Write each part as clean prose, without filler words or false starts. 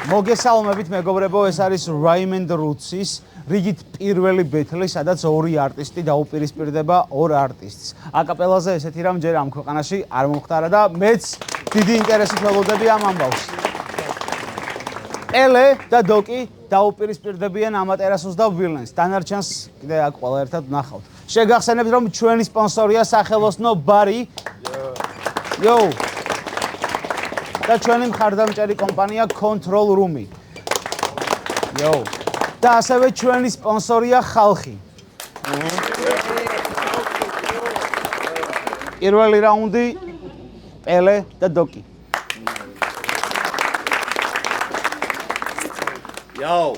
მოგესალმებით მეგობრებო, ეს არის Raymond Roots-ის რიგით პირველი ბეთლი, სადაც ორი არტისტი დაუპირისპირდება ორ არტისტს. აკაპელაზე ესეთი რამ ჯერ ამ ქვეყანაში არ მომხდარა და მეც დიდი ინტერესით ველოდები ამ ამბავს. ელე და დოკი დაუპირისპირდებიან ამატერასოს და ვილენს. დანარჩენს კიდე აქ ყველა ერთად ვნახავთ. შეგახსენებთ, რომ ჩვენი სპონსორია სახელოსნო ბარი. Yo! და ჩვენი მხარდამჭერი კომპანია Control Room-ი. Yo! და ასევე ჩვენი სპონსორია ხალხი. პირველი რაუნდი პელე და დოკი. Yo!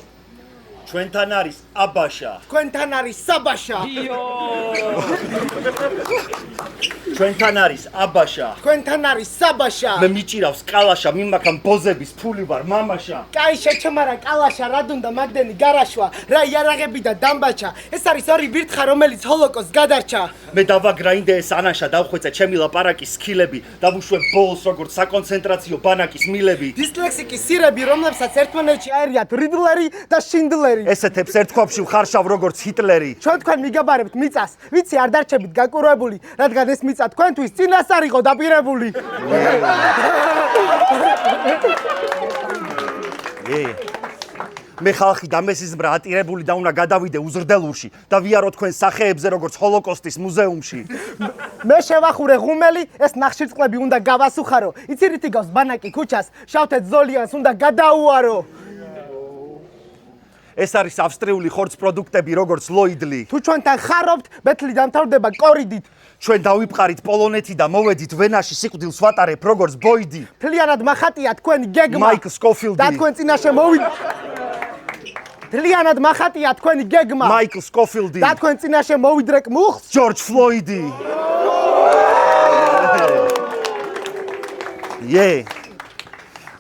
ჩვენთან არის აბაშა. თქვენთან არის საბაშა. ჩვენთან არის აბაშა. თქვენთან არის საბაშა. მე მიჭირავს კალაშა, მიმაქამ ბოზების ფული ვარ მამაშა. კაი შეჩემარა კალაშა, რა დუნდა მაგდენი გარაშვა, რა იარაღები და დამბაჩა. ეს არის ორი ვირთხა, რომელიც ჰოლოკოსტს გადარჩა. მე დავაგრაინდე ეს ანაშა, დავხვეწე ჩემი ლაპარაკის სკილები, დავუშვე ბოლს როგორც საკონცენტრაციო ბანაკის მილები. დისლექსიკის სირები, რომლებსაც ერთმანეთში აერიათ რიდლერი და შინდლერი. ესეთებს ერთქვაფში ვხარშავ როგორც ჰიტლერი. ჩვენ თქვენ მიგაბარებთ მიწას, ვიცი არ დარჩებით გაკურებული, რადგან ეს მიწა თქვენთვის წინასწარ იყო დაპირებული. მე ხალხი და მესიზმრა ატირებული და უნდა გადავიდე უზრდელურში და ვიარო თქვენ სახეებზე როგორც ჰოლოკოსტის მუზეუმში. მე შევახურე ღუმელი, ეს ნახშირწყლები უნდა გავასუხარო. იცით იგავს ბანაკი ქუჩას, შავთეთ ზოლიანს უნდა გადაუარო. ეს არის ავსტრიული ხორც პროდუქტები როგორც ლოიდლი. თუ ჩვენთან ხარობთ, ბეთლი დამთავრდება კორიდით. ჩვენ დავიფყარით პოლონეთი და მოვედით ვენაში სიკვდილს ვატარებ როგორც ბოიდი. მთლიანად მახატია თქვენი გეგმა. მაიკლ სკოფილდი. და თქვენ წინაშე მთლიანად მახატია თქვენი გეგმა. მაიკლ სკოფილდი. და თქვენ წინაშე მოვიდრეკ მუხს. ჯორჯ ფლოიდი.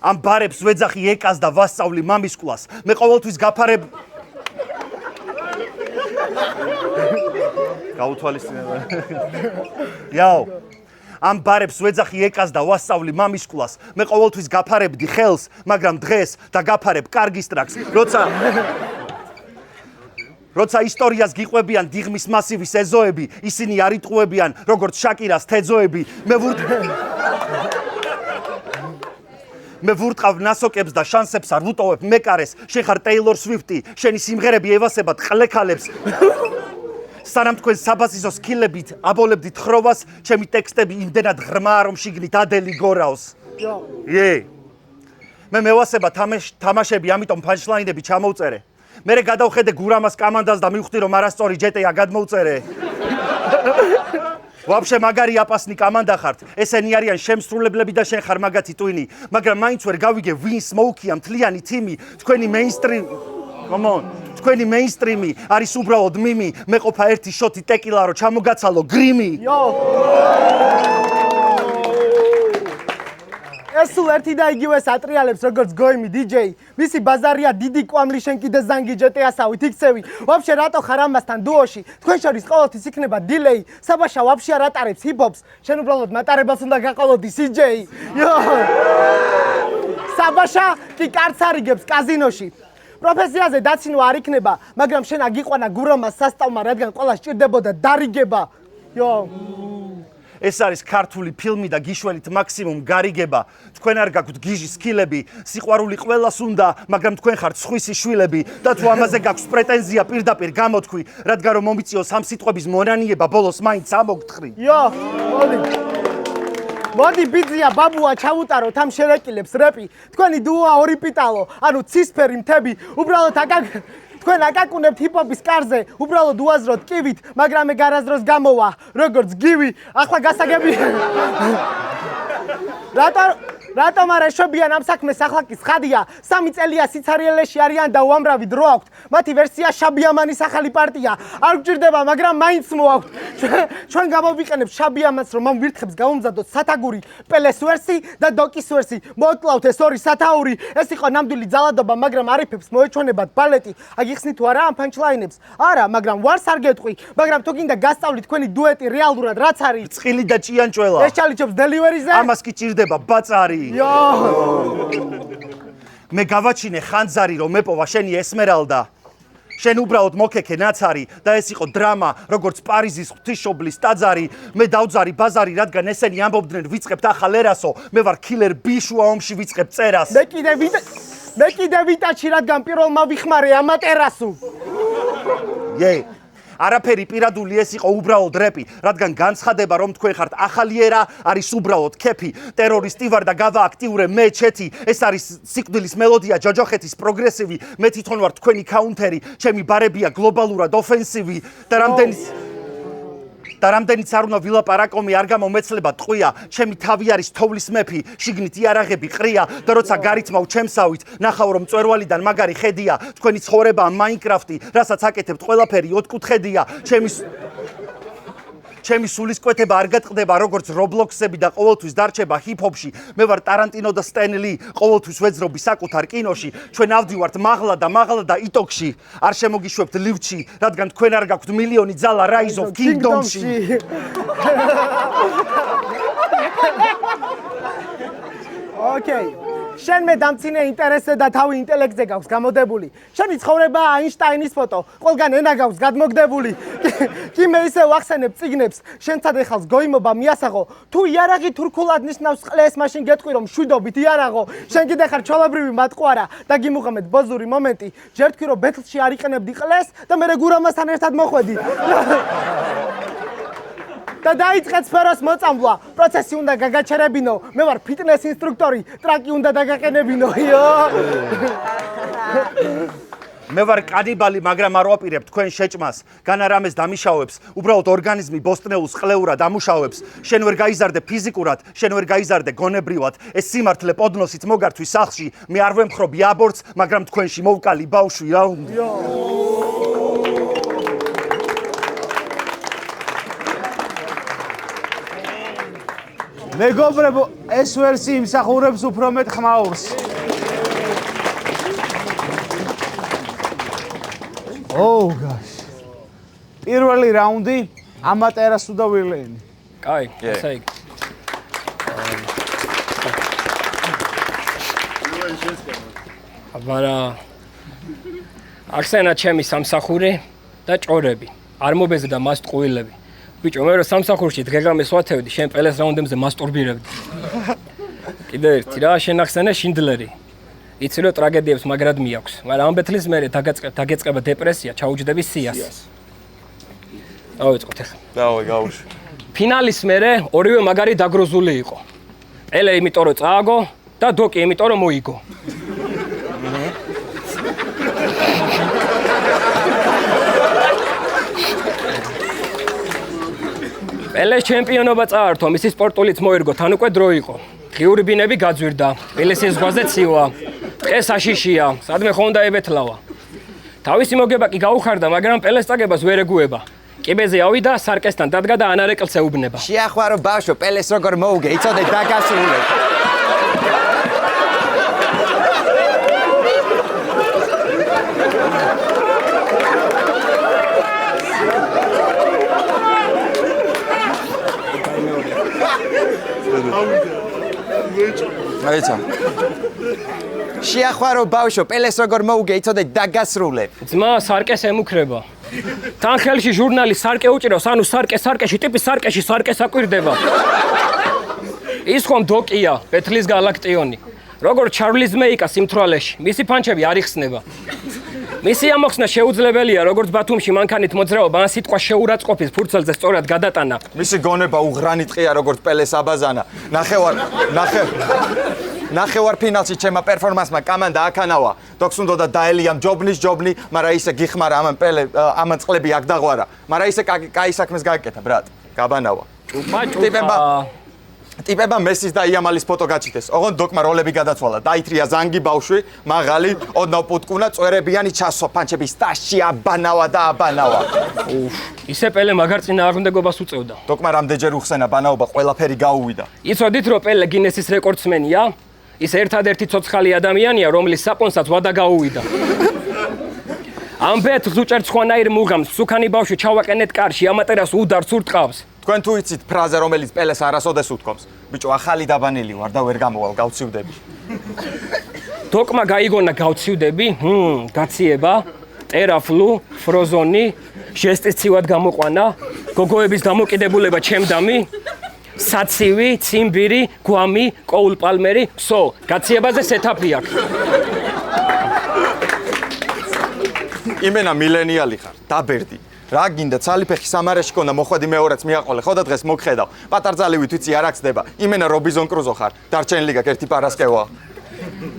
ამ ბარებს ვეძახი ეკას და ვასწავლი მამისკვლას. მე ყოველთვის გაფარებ გაუთვალისწინებია. Яо. ამ ბარებს ვეძახი ეკას და ვასწავლი მამისკვლას. მე ყოველთვის გაფარებდი ხელს, მაგრამ დღეს და გაფარებ კარგის ტრაქს. როცა ისტორიას გიყვებიან დიღმის მასივის ეზოები, ისინი არ იტყუებიან როგორც შაკირას თეძოები. მე ვურტყავ ნასოკებს და შანსებს არ ვუტოვებ მეკარეს. შენ ხარ ტეილორ სვიფტი, შენი სიმღერები ევასებად ყლექალებს. სანამ თქვენ საბაზისო სკილებით აბოლებდით ხროვას, ჩემი ტექსტები იმდენად ღრმაა, რომ შიგნით ადელი გორავს. მე მევასება თამაშები, ამიტომ პანჩლაინები ჩამოვწერე. მერე გადავხედე გურამას კამანდას და მივხვდი, რომ არასწორი ჯეტეა გადმოვწერე. ვაფშე მაგარი აპასნი კამანდა ხართ. ესენი არიან შემსრულებლები და შენ ხარ მაგათი ტვინი, მაგრამ მაინც ვერ გავიგე ვინ სმოუკია მთლიანი თიმი. თქვენი მეინსტრიმ თქვენი მეინსტრიმი არის უბრალოდ მიმი. მე ყოფა ერთი შოთი ტეკილა რო ჩამოგაცალო გრიმი. ეს სულ ერთი და იგივეს ატრიალებს როგორც გოიმი DJ. მისი ბაზარია დიდი კვამლი, შენ კიდე ზანგი ჯეტეასავით იქცევი. ვაფშე რატო ხარ ამასთან დუოში? თქვენ შორის ყოველთვის იქნება დილეი. საბაშა ვაფშე არ ატარებს ჰიპ-ჰოპს. შენ უბრალოდ მატარებელს უნდა გაყოლოდი CJ. საბაშა კი კარც არიგებს კაზინოში. პროფესიაზე დაცინვა არ იქნება, მაგრამ შენ აგიყვანა გურამას სასწავმა, რადგან ყველა სჭირდებოდა დარიგება. ეს არის ქართული ფილმი და გიშველით მაქსიმუმ გარიგება. თქვენ არ გაქვთ გიჟის სკილები, სიყვარული ყველას უნდა, მაგრამ თქვენ ხართ სხვისი შვილები და თუ ამაზე გაქვთ პრეტენზია პირდაპირ გამოთქვი, რადგან რომ მომიწიოს ამ სიტყვების მონანიება, ბოლოს მაინც ამოგთხრი. მოდი ბიძია ბაბუა ჩავუტაროთ ამ შერეკილებს რეპი. თქვენი დუა ორი პიტალო, ანუ ცისფერი მთები, უბრალოდ თქვენ აკაკუნებთ ჰიპ-ჰოპის კარზე, უბრალოდ უაზროთ კივით, მაგრამ მე გარაზროს გამოვა, როგორც გივი, ახლა გასაგები. რატომ არ ეშვებიან ამ საქმეს ახლა კი ცხადია, 3 წელია სიცარიელეში არიან და უამრავი დრო აქვთ. მათი ვერსია შაბიამანის ახალი პარტია. არ გჭირდება, მაგრამ მაინც მოაქვთ. ჩვენ გამოვიყენებთ შაბიამანს, რომ ამ ვირთხებს გავუმზადოთ სათაგური, პელეს ვერსი და დოკის ვერსი. მოკლავთ ეს ორი სათაური. ეს იყო ნამდვილი ძალადობა, მაგრამ არიფებს მოეჩვენებათ ბალეტი. აგიხსნით თუ არა ამ პანჩლაინებს? არა, მაგრამ ვარს არ გეტყვი, მაგრამ თუ გინდა გასწავლით თქვენი დუეტი რეალურად რაც არის. წყილი და ჭიანჭველა. ეს ჩალიჩობს დელივერიზე? ამას კი ჭირდება ბაწარი. მე გავაჩინე ხანძარი რომ მეპოვა შენი ესმერალდა შენ უბრალოდ მოკექე ნაცარი და ეს იყო დრამა როგორც პარიზის ღვთისმშობლის ტაძარი მე დავძარი ბაზარი რადგან ესენი ამბობდნენ ვიწყებთ ახალ ერასო მე ვარ killer ბიშუა ომში ვიწყებ წერას მე კიდე ვიტაჩი რადგან პირველმა ვიხმარე ამატერასუ არაფერი პირადული ეს იყო უბრალოდ რეპი რადგან განცხადება რომ თქვენ ხართ ახალი ერა არის უბრალოდ კეფი ტერორისტი ვარ და გავააქტიურე მე ჩეთი ეს არის სიკვდილის მელოდია ჯოჯოხეთის პროგრესივი მე თვითონ ვარ თქვენი კაუნტერი ჩემი ბარებია გლობალურად ოფენსივი და რამდენიც არ უნდა ვილაპარაკომი არ გამომეცლება ტყვია ჩემი თავი არის თოვლის მეფი შიგნით იარაღები ყრია და როცა გარითმავ ჩემსავით ნახავ რომ მწვერვალიდან მაგარი ხედია თქვენი ცხოვრებაა მაინკრაფტი რასაც აკეთებთ ყველაფერი ოთხკუთხედია ჩემი სულისკვეთება არ გატყდება როგორც რობლოქსები და ყოველთვის დარჩება ჰიპ-ჰოპში მე ვარ ტარანტინო და სტენ ლი ყოველთვის ვეძრობი საკუთარ კინოში ჩვენ ავდივართ მაღლა და იტოქში არ შემოგიშვებთ ლივჩი რადგან თქვენ არ გაქვთ მილიონი ძალა Rise of Kingdomში ოკეი შენ მე დამცინე ინტერესზე და თავი ინტელექტზე გაქვს გამოდებული. შენი ცხოვრებაა აინშტაინის ფოტო. ყველგან ენა გაქვს გადმოგდებული. კი მე ისე ვახსენებ წიგნებს. შენთან ეხალს გოიმობა მიასაღო. თუ იარაღი თურქულად ნიშნავს ყლეს, მაშინ გეტყვი რომ შვიდობით იარაღო. შენ კიდე ხარ ჩოლაბრივი მატყუარა და გიმუღამეთ ბოზური მომენტი. ჯერ თქვი რომ ბეთლში არ იყენებდი ყლეს და მე გურამასთან ერთად მოხვედი. და დაიწყეთ სფეროს მოწამვლა. პროცესი უნდა გაგაჩერებინო. მე ვარ ფიტნეს ინსტრუქტორი. ტრაკი უნდა დაგაყენებინო. მე ვარ კანიბალი, მაგრამ არ ვაპირებ თქვენ შეჭმას. განარამეს დამიშავებს. უბრალოდ ორგანიზმი ბოსტნეულს ყლეურად ამუშავებს. შენ ვერ გაიზარდე ფიზიკურად, შენ ვერ გაიზარდე გონებრივად. ეს სიმართლე პოდნოსით მოგართვის სახლში. მე არ ვემხრობი აბორტს, მაგრამ თქვენში მოვკალი ბავშვი რა უნდა. მეგობრებო, ეს ვერსი იმსახურებს უფრო მეტ ხმაურს. Oh gosh. პირველი რაუნდი ამატერასუ და ვირლენი. კაი, ესე იგი. აბარა ახსენა ჩემი სამსახური და ჭორები. არ მობეზედა მას ტყუილები. ბიჭო, მე რო სამსახურში დღეგამეს ვათევდი, შენ პელეს რაუნდებზე მასტურბირებდი. კიდე ერთი რა, შენ ახსენე შინდლერი. იცი რომ ტრაგედიებს მაგრად მიაქვს, მაგრამ ამ ბეთლის მერე დაგეწყება დეპრესია, ჩაუჯდები სიას. დავიწყოთ ახლა. დავი, გავუშვი. ფინალის მერე ორივე მაგარი დაგროზული იყო. პელე იმიტომ რომ წააგო და დოკი იმიტომ რომ მოიგო. პელეს ჩემპიონობა წაართვა, მისი სპორტულიც მოერგო, თან უკვე დრო იყო. ღიური ბინები გაძვირდა, პელესის ზღვაზე ცივა, ტყეს აშიშია, სადმე ხონდა ებეთლავა. თავისი მოგება კი გაუხარდა, მაგრამ პელეს წაგებას ვერ ეგუება. კიბეზე ავიდა, სარკესთან დადგა და ანარეკლს ეუბნება. შეახვარო ბავშვო, პელეს როგორ მოუგე, იცოდე დაგასრულე. აიცა. შეახვარო ბავშვო, პელეს როგორ მოუგე, იცოდე დაგასრულე. ძმა სარკეს ემუქრება. თან ხელში ჟურნალი სარკე უჭირავს, ანუ სარკეში ტიპი სარკეს აკვირდება. ის ხომ დოკია, ბეთლის galaktioni. როგორ ჩარლის მეიკა სიმთვრალეში, მისი ფანჩები არ იხსნება. მისი ამოხსნა შეუძლებელია, როგორც ბათუმში მანქანით მოძრაობა, ან სიტყვა შეურაცხყოფის ფურცელზე სწორად გადატანა. მისი გონება უღრანი ტყია, როგორც პელეს აბაზანა. ნახევარ ფინალში ჩემმა პერფორმანსმა კამანდა აქანავა. დოქს უნდა დაელია ჯობნი, მაგრამ ისე გიხმარა ამან წყლები აქ დაღვარა. მაგრამ ისე კაი საქმეს გააკეთა, ბრატ. გაბანავა. ტიპებმა მესის და იამალის ფოტო გაჩიტეს. ოღონდ დოკმა როლები გადაცვალა. დაითრია ზანგი ბავშვი, მაღალი, ოდნავ პუტკუნა, წვერებიანი ჩასო ფანჩები სტაში აბანავა. ისე პელე მაგარ წინააღმდეგობას უწევდა. დოკმა რამდენჯერ უხსენა ბანაობა, ყველაფერი გაუვიდა. იცოდით რომ პელე გინესის რეკორდსმენია? ის ერთადერთი ცოცხალი ადამიანია, რომლის საპონსაც ვადა გაუვიდა. ამ ბეთლს უჭერთ სხვანაირ მუღამს, სუქანი ბავშვი ჩავაყენეთ კარში, ამატერას უდარს ურტყავს. თქვენ თუ იცით ფრაზა, რომელიც პელეს არასოდეს უთქვამს. ბიჭო, ახალი დაბანილი ვარ და ვერ გამოვალ, გავცივდები. დოკმა გაიგონა გავცივდები, გაციება, ტერაფლუ, ფროზონი, ჟესტის ცივად გამოყვანა, გოგოების დამოკიდებულება ჩემდამი, საცივი, ციმბირი, გვამი, კოულპალმერი, სო, გაციებაზე სეტაპი აქვს. იმენა მილენიალი ხარ, დაბერდი. რა გინდა ცალიფეხი სამარეში ქონდა მოხვედი მეორეც მიაყოლე, ხო და დღეს მოგხედავ. პატარძალივით ვიცი არ აქცდება. იმენა რობიზონ კრუზო ხარ, დარჩენილი გაკ ერთი პარასკევა.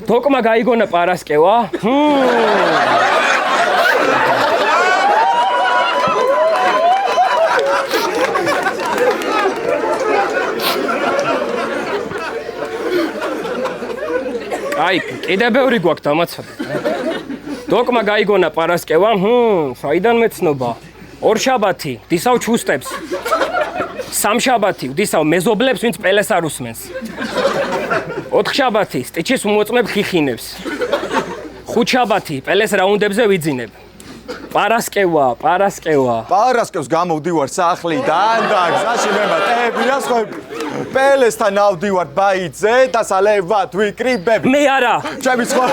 დოკმა გაიგონა პარასკევა? აი, კიდე ბევრი გვაქვს დამაცადა. დოკმა გაიგონა პარასკევა? საიდან მეცნობა? ორშაბათი, ვდისავ ჩუსტებს. სამშაბათი, ვდისავ მეზობლებს, ვინც პელეს არ უსმენს. ოთხშაბათი, სტიჩის უმოწმებ ხიხინებს. ხუთშაბათი, პელეს რაუნდებზე ვიძინებ. პარასკევა. პარასკევს გამოვდივარ სახლიდან და გზაში მემატები ასხები. პელესთან ავდივარ ბაიძე და სალევად ვიკრიბები. მე არა. ჩემი სხვა.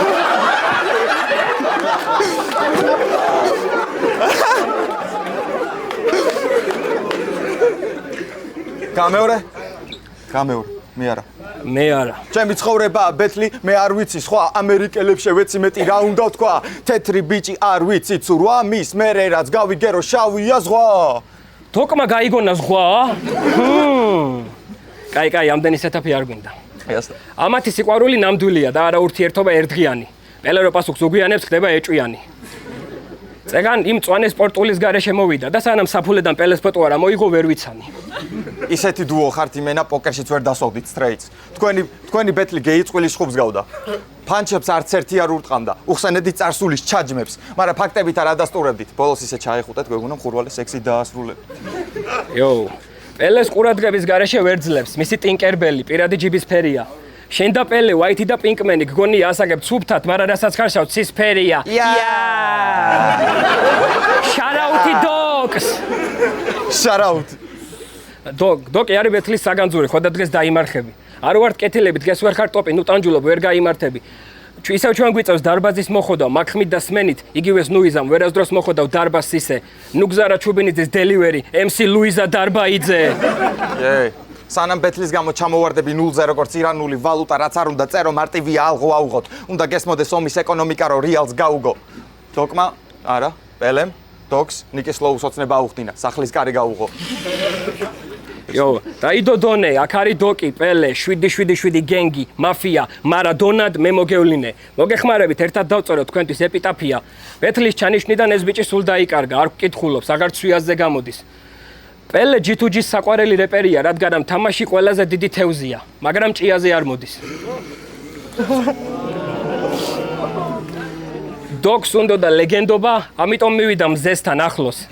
გამეორე? მე არა. მე არა. ჩემი ცხოვრება ბეთლი, მე არ ვიცი სხვა ამერიკელებს შევეცი მეტი რა უნდა თქვა. თეთრი ბიჭი არ ვიცი ცურვა მის მერე რაც გავიგერო შავია ზღვა. დოკმა გაიგონა ზღვა? კაი, ამდენი სეტაპი არ გვინდა. ამათი სიყვარული ნამდვილია და არა ურთიერთობა ერთდღიანი. პელე რო პასუხს უგვიანებს, ხდება ეჭვიანი. წეგან იმ წვანე სპორტულის გარეშე მოვიდა და სანამ საფულედან პელეს ფოტო არა მოიღო ვერ ვიცანი. ისეთი დუო ხართ იმენა პოკერშიც ვერ დასოვდით სტრეიტს. თქვენი ბეთლი გეიწყვილის ხუბს გავდა. ფანჩებს არც ერთი არ ურტყამდა. უხსენედით წარსულის ჩაჯმებს, მაგრამ ფაქტებით არ ადასტურებდით. ბოლოს ისე ჩაიხუტეთ, გვეგონა მხურვალე სექსი დაასრულეთ. იო, პელეს ყურადღების გარეშე ვერ ძლებს. მისი ტინკერბელი, პირადი ჯიბის ფერია. შენ და პელე, ვაითი და პინკმენი გგონია ასაგებ ცუფთად, მაგრამ რასაც ხარშავ ცის ფერია. შარაუთი დოკს. შარაუთი. დოკი არის ბეთლის საგანძური, ხო და დღეს დაიმარხები. არ ვართ კეთილები, დღეს ვერ ხარ ტოპი, ნუ ტანჯულობ, ვერ გაიმართები. ისევ ჩვენ გვიწევს დარბაზის მოხოდავ, მაგხმით და სმენით, იგივეს ნუიზამ, ვერასდროს მოხოდავ დარბაზ სისე. ნუგზარა ჩუბინიძის დელივერი, MC ლუიზა დარბაიძე. სანამ ბეთლის გამო ჩამოვარდები 0-ზე როგორც ირანული ვალუტა, რაც არ უნდა წერო, მარტივია ალღო აუღოთ. უნდა გესმოდეს ომის ეკონომიკა, რომ რეალს გაუგო. დოკმა, არა, პელემ, დოქს, ნიკესლოუს ოცნება აუხდინა, სახლის კარი გაუღო. იო, დაიდო დონე, აქ არის დოკი, პელე, 777 გენგი, მაფია, მარადონად მე მოგევლინე. მოგეხმარებით, ერთად დავწეროთ თქვენთვის ეპიტაფია. ბეთლის ჩანიშნიდან ეს ბიჭი სულ დაიკარგა, არ გკითხულობს, აღარ ცვიასზე გამოდის. პელე G2G-ს საყვარელი რეპერია, რადგან თამაში ყველაზე დიდი თევზია, მაგრამ ჭიაზე არ მოდის. დოქს უნდა და ლეგენდობა, ამიტომ მივიდა მზესთან ახლოს.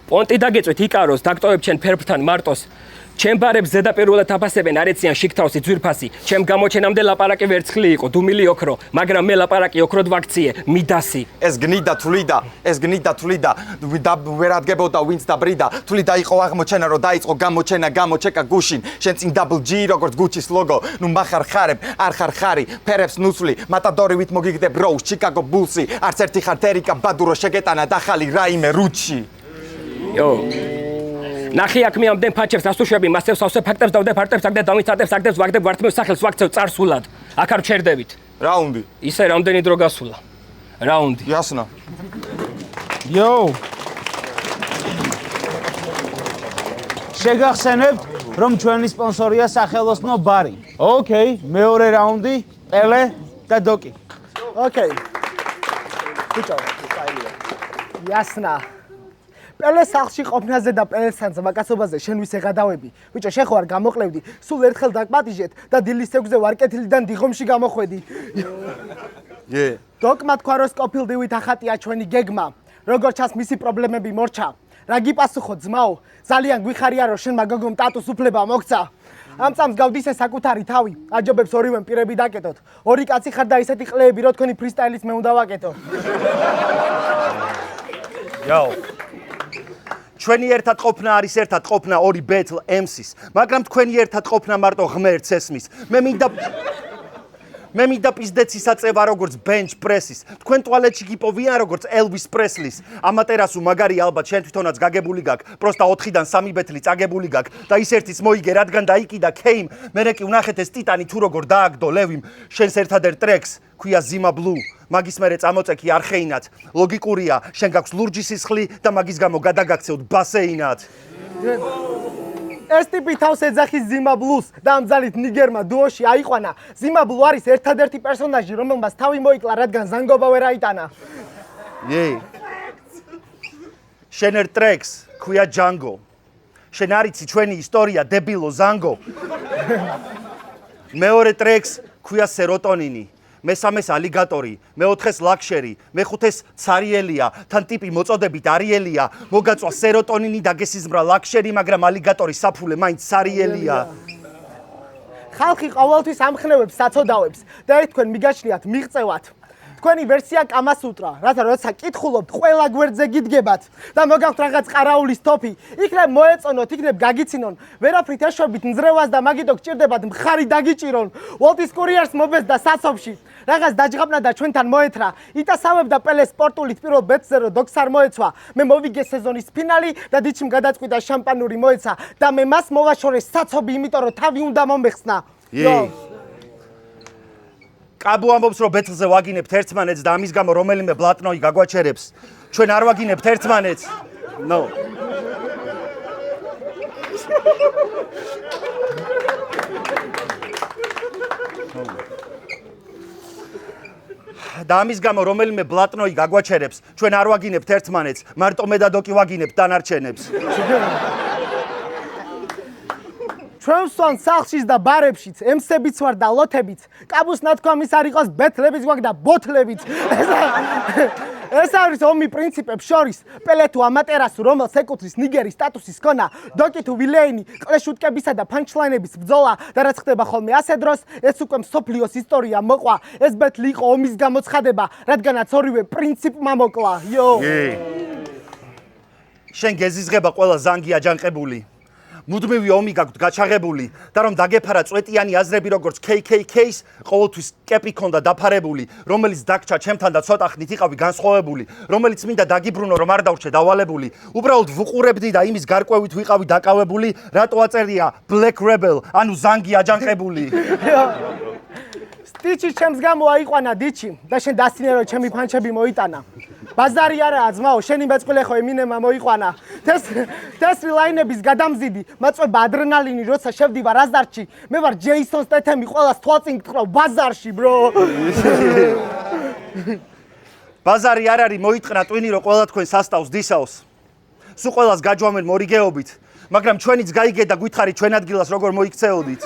პონტი დაგეწვით იკაროს, დაგტოვებ ჩემ ფერფთან მარტოს. ჩემ ბარებს ზედაპირულად აფასებენ, არ ეციან შიგთავსი ძვირფასი. ჩემ გამოჩენამდე ლაპარაკი ვერცხლი იყო, დუმილი ოქრო, მაგრამ მე ლაპარაკი ოქროდ ვაქციე, მიდასი. ეს გნიდა თვლიდა, ვერ ადგებოდა ვინც დაბრიდა. თვლიდა იყო აღმოჩენა, რომ დაიწყო გამოჩენა, გამოჩეკა გუშინ. შენ წინ double G როგორც გუჩის ლოგო. ნუ მახარ ხარებ, არ ხარ ხარი, ფერებს ნუცვლი, მატადორივით მოგიგდებ როუს, ჩიკაგო ბულსი. არც ერთი ხარ ერიკა ბადურო შეგეტანა დახალი რაიმე რუჩი. იო. ნახი აქ მე ამდენ ფაჩებს ასუშვები, მასევს ავსე ფაქტებს დავდებ არტებს, აგდებ დამიცადებს, აგდებს ვაგდებ ვარტმევს სახელს ვაქცევ წარსულად. აქ არ ჩერდებით. რაუნდი. ისე რამდენი დრო გასულა. რაუნდი. იასნა. იო. შეგახსენებთ, რომ ჩვენი სპონსორია სახელოსნო ბარი. ოკეი, მეორე რაუნდი, პელე და დოკი. ოკეი. ბიჭო, იასნა. პელე სახლში ყოფნაზე და პელესთან ზმაკაცობაზე შენ ვის ეღადავები? ბიჭო, შენ ხო არ გამოყლევდი? სულ ერთხელ დაგპატიჟეთ და დილის 6-ზე ვარკეთილიდან დიღომში გამოხვედი. დოკმა თქვა, რომ სკოფილდივით ახატია ჩვენი გეგმა. როგორც ჩანს, მისი პრობლემები მორჩა. რა გიპასუხო ძმაო? ძალიან გვიხარია, რომ შენმა გოგომ ტატუს უფლება მოგცა. ამ წამს გავდისე საკუთარი თავი. აჯობებს ორივემ პირები დაკეტოთ. ორი კაცი ხარ და ისეთი ყლეები, რომ თქვენი ფრისტაილიც მე უნდა ვაკეთო. იო. ჩვენი ერთად ყოფნა არის ერთად ყოფნა ორი ბეთლ MC-ს, მაგრამ თქვენი ერთად ყოფნა მარტო ღმერთს ესმის. მე მინდა მე მინდა პიზდეცის აწევა როგორც bench press-ის. თქვენ ტუალეტში გიპოვიან როგორც Elvis Presley-ს. ამატერასუ მაგარი ალბათ შენ თვითონაც გაგებული გაქვს. პროსტა 4-დან 3 ბეთლი წაგებული გაქვს და ის ერთის მოიგე რადგან დაიკიდა Kame. მერე კი ვნახეთ ეს ტიტანი თუ როგორ დააგდო ლევიმ. შენს ერთადერთ ტრეკს ქვია Zima Blue. მაგის მერე წამოწექი არხეინად. ლოგიკურია, შენ გაქვს ლურჯი სისხლი და მაგის გამო გადაგაქცევთ ბასეინად. ეს ტიპი თავს ეძახის Zima Blues და ამ ძალით ნიგერმა დუოში აიყვანა. Zima Blue არის ერთადერთი პერსონაჟი, რომელმაც თავი მოიკლა, რადგან ზანგობა ვერ აიტანა. შენ ერთ ტრეკს ქვია Django. შენ არიცი ჩვენი ისტორია დებილო ზანგო. მეორე ტრეკს ქვია Serotonini. მესამეს ალიგატორი, მეოთხეს ლაქშერი, მეხუთეს ცარიელია, თან ტიპი მოწოდებით არიელია, მოგაწვა სეროტონინი და გესიზმრა ლაქშერი, მაგრამ ალიგატორი საფულე მაინც ცარიელია. ხალხი ყოველთვის ამხნევებს საცოდავებს და თქვენ მიგაჩნიათ მიღწევათ. თქვენი ვერსია კამასუტრა, რათა როცა კითხულობთ, ყველა გვერდზე გიდგებათ და მოგაქვთ რაღაც ყარაულის თოფი. იქნებ მოეწონოთ, იქნებ გაგიცინონ, ვერაფრით ეშვებით ნძრევას და მაგიტო გჭირდებათ მხარი დაგიჭირონ. Waltis Couriers მობეს და საცობში. რაღაც დაჯღაბნა და ჩვენთან მოეთრა. იტასავებ და პელე სპორტულით პირველ ბეტზე რო დოქს არ მოეცვა. მე მოვიგე სეზონის ფინალი და დიჩიმ გადაწყვიტა შამპანური მოეცა და მე მას მოვაშორე საცობი, იმიტომ რომ თავი უნდა მომეხსნა. კაბუ ამბობს რომ ბეთლზე ვაგინებთ ერთმანეთს და ამის გამო რომელიმე ბლატნოი გაგვაჩერებს. ჩვენ არ ვაგინებთ ერთმანეთს. No. და ამის გამო რომელიმე ბლატნოი გაგვაჩერებს. ჩვენ არ ვაგინებთ ერთმანეთს, მარტო მე და დოკი ვაგინებთ დანარჩენებს. ჩვენ ვსვან სახლშიც და ბარებშიც, ემსებიც ვარ და ლოთებიც. კაბუს ნათქვამის არ იყოს ბეთლებიც გვაქვს და ბოთლებიც. ეს არის ომი პრინციპებს შორის. პელე თუ ამატერასუ, რომელს ეკუთვნის ნიგერის სტატუსის ქონა, დოკი თუ ვილეინი, კლეშუტკებისა და პანჩლაინების ბრძოლა და რაც ხდება ხოლმე ასე დროს, ეს უკვე მსოფლიოს ისტორია მოყვა. ეს ბეთლი იყო ომის გამოცხადება, რადგანაც ორივე პრინციპმა მოკლა. შენ გეზიზღება ყველა ზანგი აჯანყებული. მუდმივი ომი გაქვთ გაჩაღებული და რომ დაგეფარა წვეტიანი აზრები როგორც KKK-ს ყოველთვის კეპი ქონდა დაფარებული, რომელიც დაგჭა ჩემთან და ცოტა ხნით იყავი განსხვავებული, რომელიც მინდა დაგიბრუნო რომ არ დავრჩე დავალებული, უბრალოდ ვუყურებდი და იმის გარკვევით ვიყავი დაკავებული, რატო აწერია Black Rebel, ანუ ზანგი აჯანყებული. სტიჩი ჩემს გამო აიყვანა დიჩი და შენ დასწინე რომ ჩემი ფანჩები მოიტანა. ბაზარი არაა ძმაო, შენი მეწყვილე ხო ემინემა მოიყვანა. თესრი ლაინების გადამზიდი, მაწვება ადრენალინი, როცა შევდივარ აზარში. მე ვარ ჯეისონ სტეთემი, ყველას თვალწინ გტყრავ ბაზარში, bro. ბაზარი არ არის მოიტყნა ტვინი რომ ყველა თქვენ სასტავს დისაოს. სულ ყველას გაჯვამენ მორიგეობით, მაგრამ ჩვენიც გაიგე და გითხარი ჩვენ ადგილას როგორ მოიქცეოდით.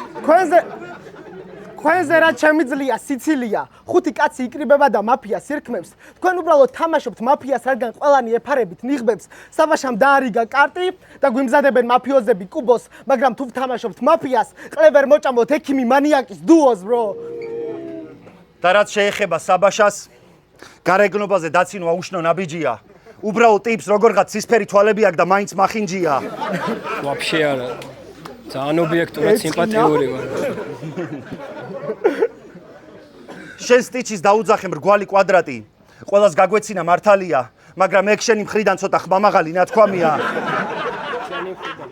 თქვენზე რაც შემიძლია სიცილია, 5 კაცი იკრიბება და მაფიას ირქმევს. თქვენ უბრალოდ თამაშობთ მაფიას, რადგან ყველანი ეფარებით ნიღბებს. საბაშამ დაარიგა კარტი და გვიმზადებენ მაფიოზები კუბოს, მაგრამ თუ ვთამაშობთ მაფიას, ყლევერ მოჭამოთ ექიმი მანიაკის დუოს, bro. და რაც შეეხება საბაშას, გარეგნობაზე დაცინვა უშნო ნაბიჯია. უბრალოდ ტიპს როგორღაც ცისფერი თვალები აქვს და მაინც მახინჯია. ვაფშე არა. ძალიან ობიექტურად სიმპათიური ვარ. შენ სტიჩის დაუძახე მრგვალი კვადრატი. ყველას გაგვეცინა მართალია, მაგრამ ეგ შენი მხრიდან ცოტა ხმამაღალი ნათქვამია.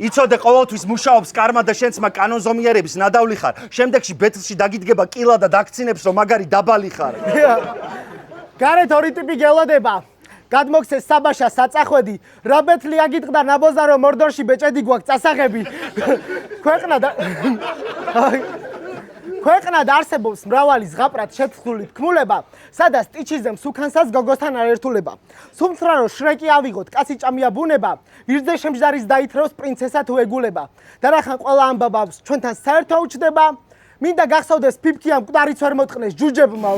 იცოდე ყოველთვის მუშაობს კარმა და შენცმა კანონზომიერების ნადავლი ხარ. შემდეგში ბეთლში დაგიდგება კილა და დაგცინებს რომ მაგარი დაბალი ხარ. გარეთ ორი ტიპი გელოდება. გადმოგცეს საბაშა საწახვედი, რა ბეთლი აგიტყდა ნაბოზა რომ მორდორში ბეჭედი გვაქვს წასაღები. ქვეყნად არსებობს მრავალი ზღაპრად შეთხზული თქმულება, სადაც ტიჩიზემ სუქანსაც გოგოსთან არ ერთულება. სუმცრა რომ შრეკი ავიღოთ, კაცი ჭამია ბუნება, ვირზე შემჯდარის დაითრევს პრინცესა თუ ეგულება. და რახან ყველა ამბაბავს ჩვენთან საერთო უჩდება, მინდა გახსოვდეს ფიფქია მკვდარიც ვერ მოტყნეს ჯუჯებმა.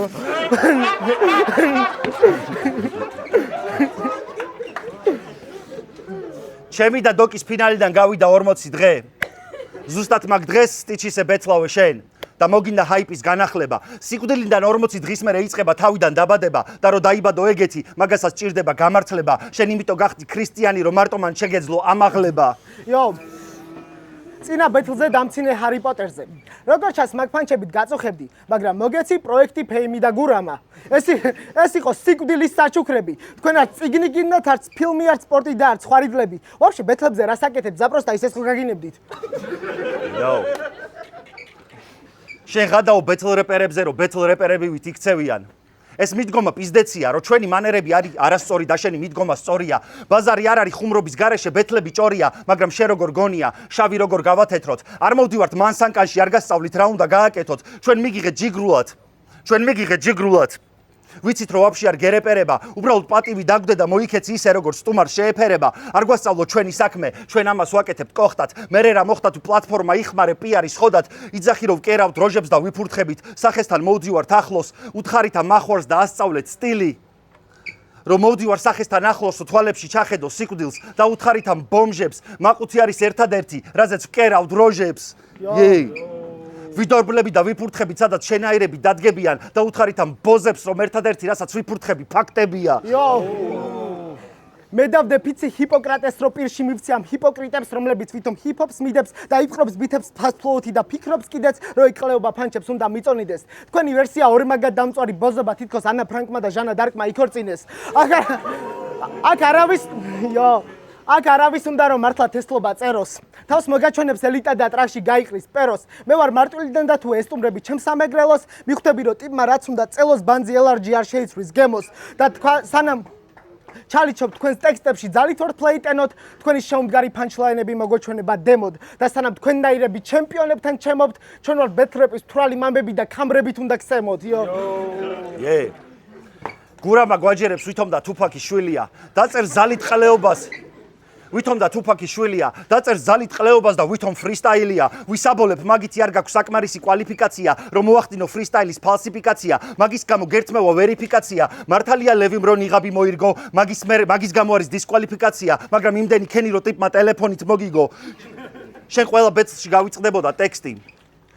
ჩემი და დოკის ფინალიდან გავიდა 40 დღე. ზუსტად მაგ დღეს სტიჩისე ბეთლავე შენ და მოგინდა ჰაიპის განახლება. სიკვდილიდან 40 დღის მერე იწყება თავიდან დაბადება და რომ დაიბადო ეგეთი, მაგასაც ჭირდება გამართლება. შენ იმიტომ გახდი ქრისტიანი, რომ მარტო მან შეგეძლო ამაღლება. წინა ბეთლზე დამცინე ჰარი პოტერზე. როგორც ჩანს, მაგ ფანჩებით გაწუხებდი, მაგრამ მოგეცი პროექტი ფეიმი და გურამა. ეს იყო სიკვდილის საჩუქრები. თქვენ არც წიგნი გინდათ, არც ფილმი, არც სპორტი და არც ხვარიდლები. ვაფშე ბეთლებზე რა საკეთებთ? ზაპროსტა ისე გაგინებდით. იო. შენ გადაო ბეთლ რეპერებზე, რომ ბეთლ რეპერები ვით იქცევიან. ეს მიდგომა პიზდეცია, რომ ჩვენი მანერები არის არასწორი და შენი მიდგომა სწორია. ბაზარი არ არის ხუმრობის გარეშე, ბეთლები ჭორია, მაგრამ შენ როგორ გონია, შავი როგორ გავათეთროთ. არ მოვდივართ მანსანკანში, არ გასწავლით რა უნდა გააკეთოთ. ჩვენ მიგიღეთ ჯიგრულად. ვიცით რომ ვაფშე არ გერეპერება, უბრალოდ პატივი დაგვდე და მოიქეცი ისე როგორც სტუმარს შეეფერება. არ გვასწავლო ჩვენი საქმე, ჩვენ ამას ვაკეთებთ კოხტად. მერე რა მოხდათ პლატფორმა იხმარე პიარის ხოდად, იძახი რომ ვკერავთ როჟებს და ვიფურთხებით, სახესთან მოვდივართ ახლოს, უთხარით ამ მახვარს და ასწავლეთ სტილი. რომ მოვდივარ სახესთან ახლოს, თვალებში ჩახედო სიკვდილს და უთხარით ამ ბომჟებს, მაყუთი არის ერთადერთი, რაზეც ვკერავთ როჟებს. ვიდორბლები და ვიფურთხებით, სადაც შენაირები დადგებიან და უთხარით ამ ბოზებს, რომ ერთადერთი რასაც ვიფურთხები, ფაქტებია. მე დავდე ფიცი ჰიპოკრატეს რო პირში მივცი ამ ჰიპოკრიტებს, რომლებიც ვითომ ჰიპ-ჰოპს მიდებს და იფხრობს ბითებს ფასტ-ფუდით და ფიქრობს კიდეც, რომ ეკლეობა ფანჩებს უნდა მიწონიდეს. თქვენი ვერსია ორმაგად დამწვარი ბოზობა თითქოს ანა ფრანკმა და ჟანა დარკმა იქორწინეს. აქ არავის უნდა რომ მართლა თესლობა წეროს. თავს მოგაჩვენებს ელიტა და ტრაში გაიყრის პეროს. მე ვარ მარტვილიდან და თუ ესტუმრები ჩემს სამეგრელოს, მიხვდები რომ ტიპმა რაც უნდა წელოს ბანძი ელარჯი არ შეიცვრის გემოს და სანამ ჩალიჩობ თქვენს ტექსტებში ძალით ვორდპლეიტენოთ, თქვენი შეუმდგარი პანჩლაინები მოგოჩვენება დემოდ და სანამ თქვენნაირები ჩემპიონებთან ჩემობთ, ჩვენ ვარ ბეთრეპის თვრალი მამბები და კამბრებით უნდა გსემოთ. გურამა გვაჯერებს ვითომ და თუფაკის შვილია. დაწერ ზალით ყლეობას. ვითომ და თუფაკის შვილია, დაწერ ზალით ყლეობას და ვითომ ფრისტაილია. ვისაბოლებ, მაგითი არ გაქვს საკმარისი კვალიფიკაცია, რომ მოახდინო ფრისტაილის ფალსიფიკაცია. მაგის გამო გერთმევა ვერიფიკაცია. მართალია ლევიმ რო ნიღაბი მოირგო, მაგის გამო არის დისკვალიფიკაცია, მაგრამ იმდენი ქენი რო ტიპმა ტელეფონით მოგიგო. შენ ყველა ბეთლში გავიწყდებოდა ტექსტი.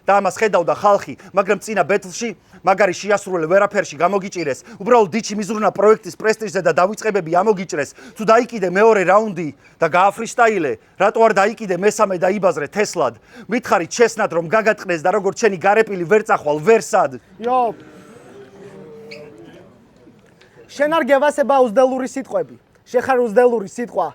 და ამას ხედავდა ხალხი, მაგრამ წინა ბეთლში მაგარი შეასრულე ვერაფერში გამოგიჭირეს. უბრალოდ დიჩი მიზრუნა პროექტის პრესტიჟზე და დავიწყებები ამოგიჭრეს. თუ დაიკიდე მეორე რაუნდი და გააფრისტაილე, რატო არ დაიკიდე მესამე და იბაზრე თესლად? მითხარით შესნად რომ გაგატყნეს და როგორც შენი გარეპილი ვერ წახვალ ვერსად. შენ არ გევასება უზდელური სიტყვები. შენ ხარ უზდელური სიტყვა.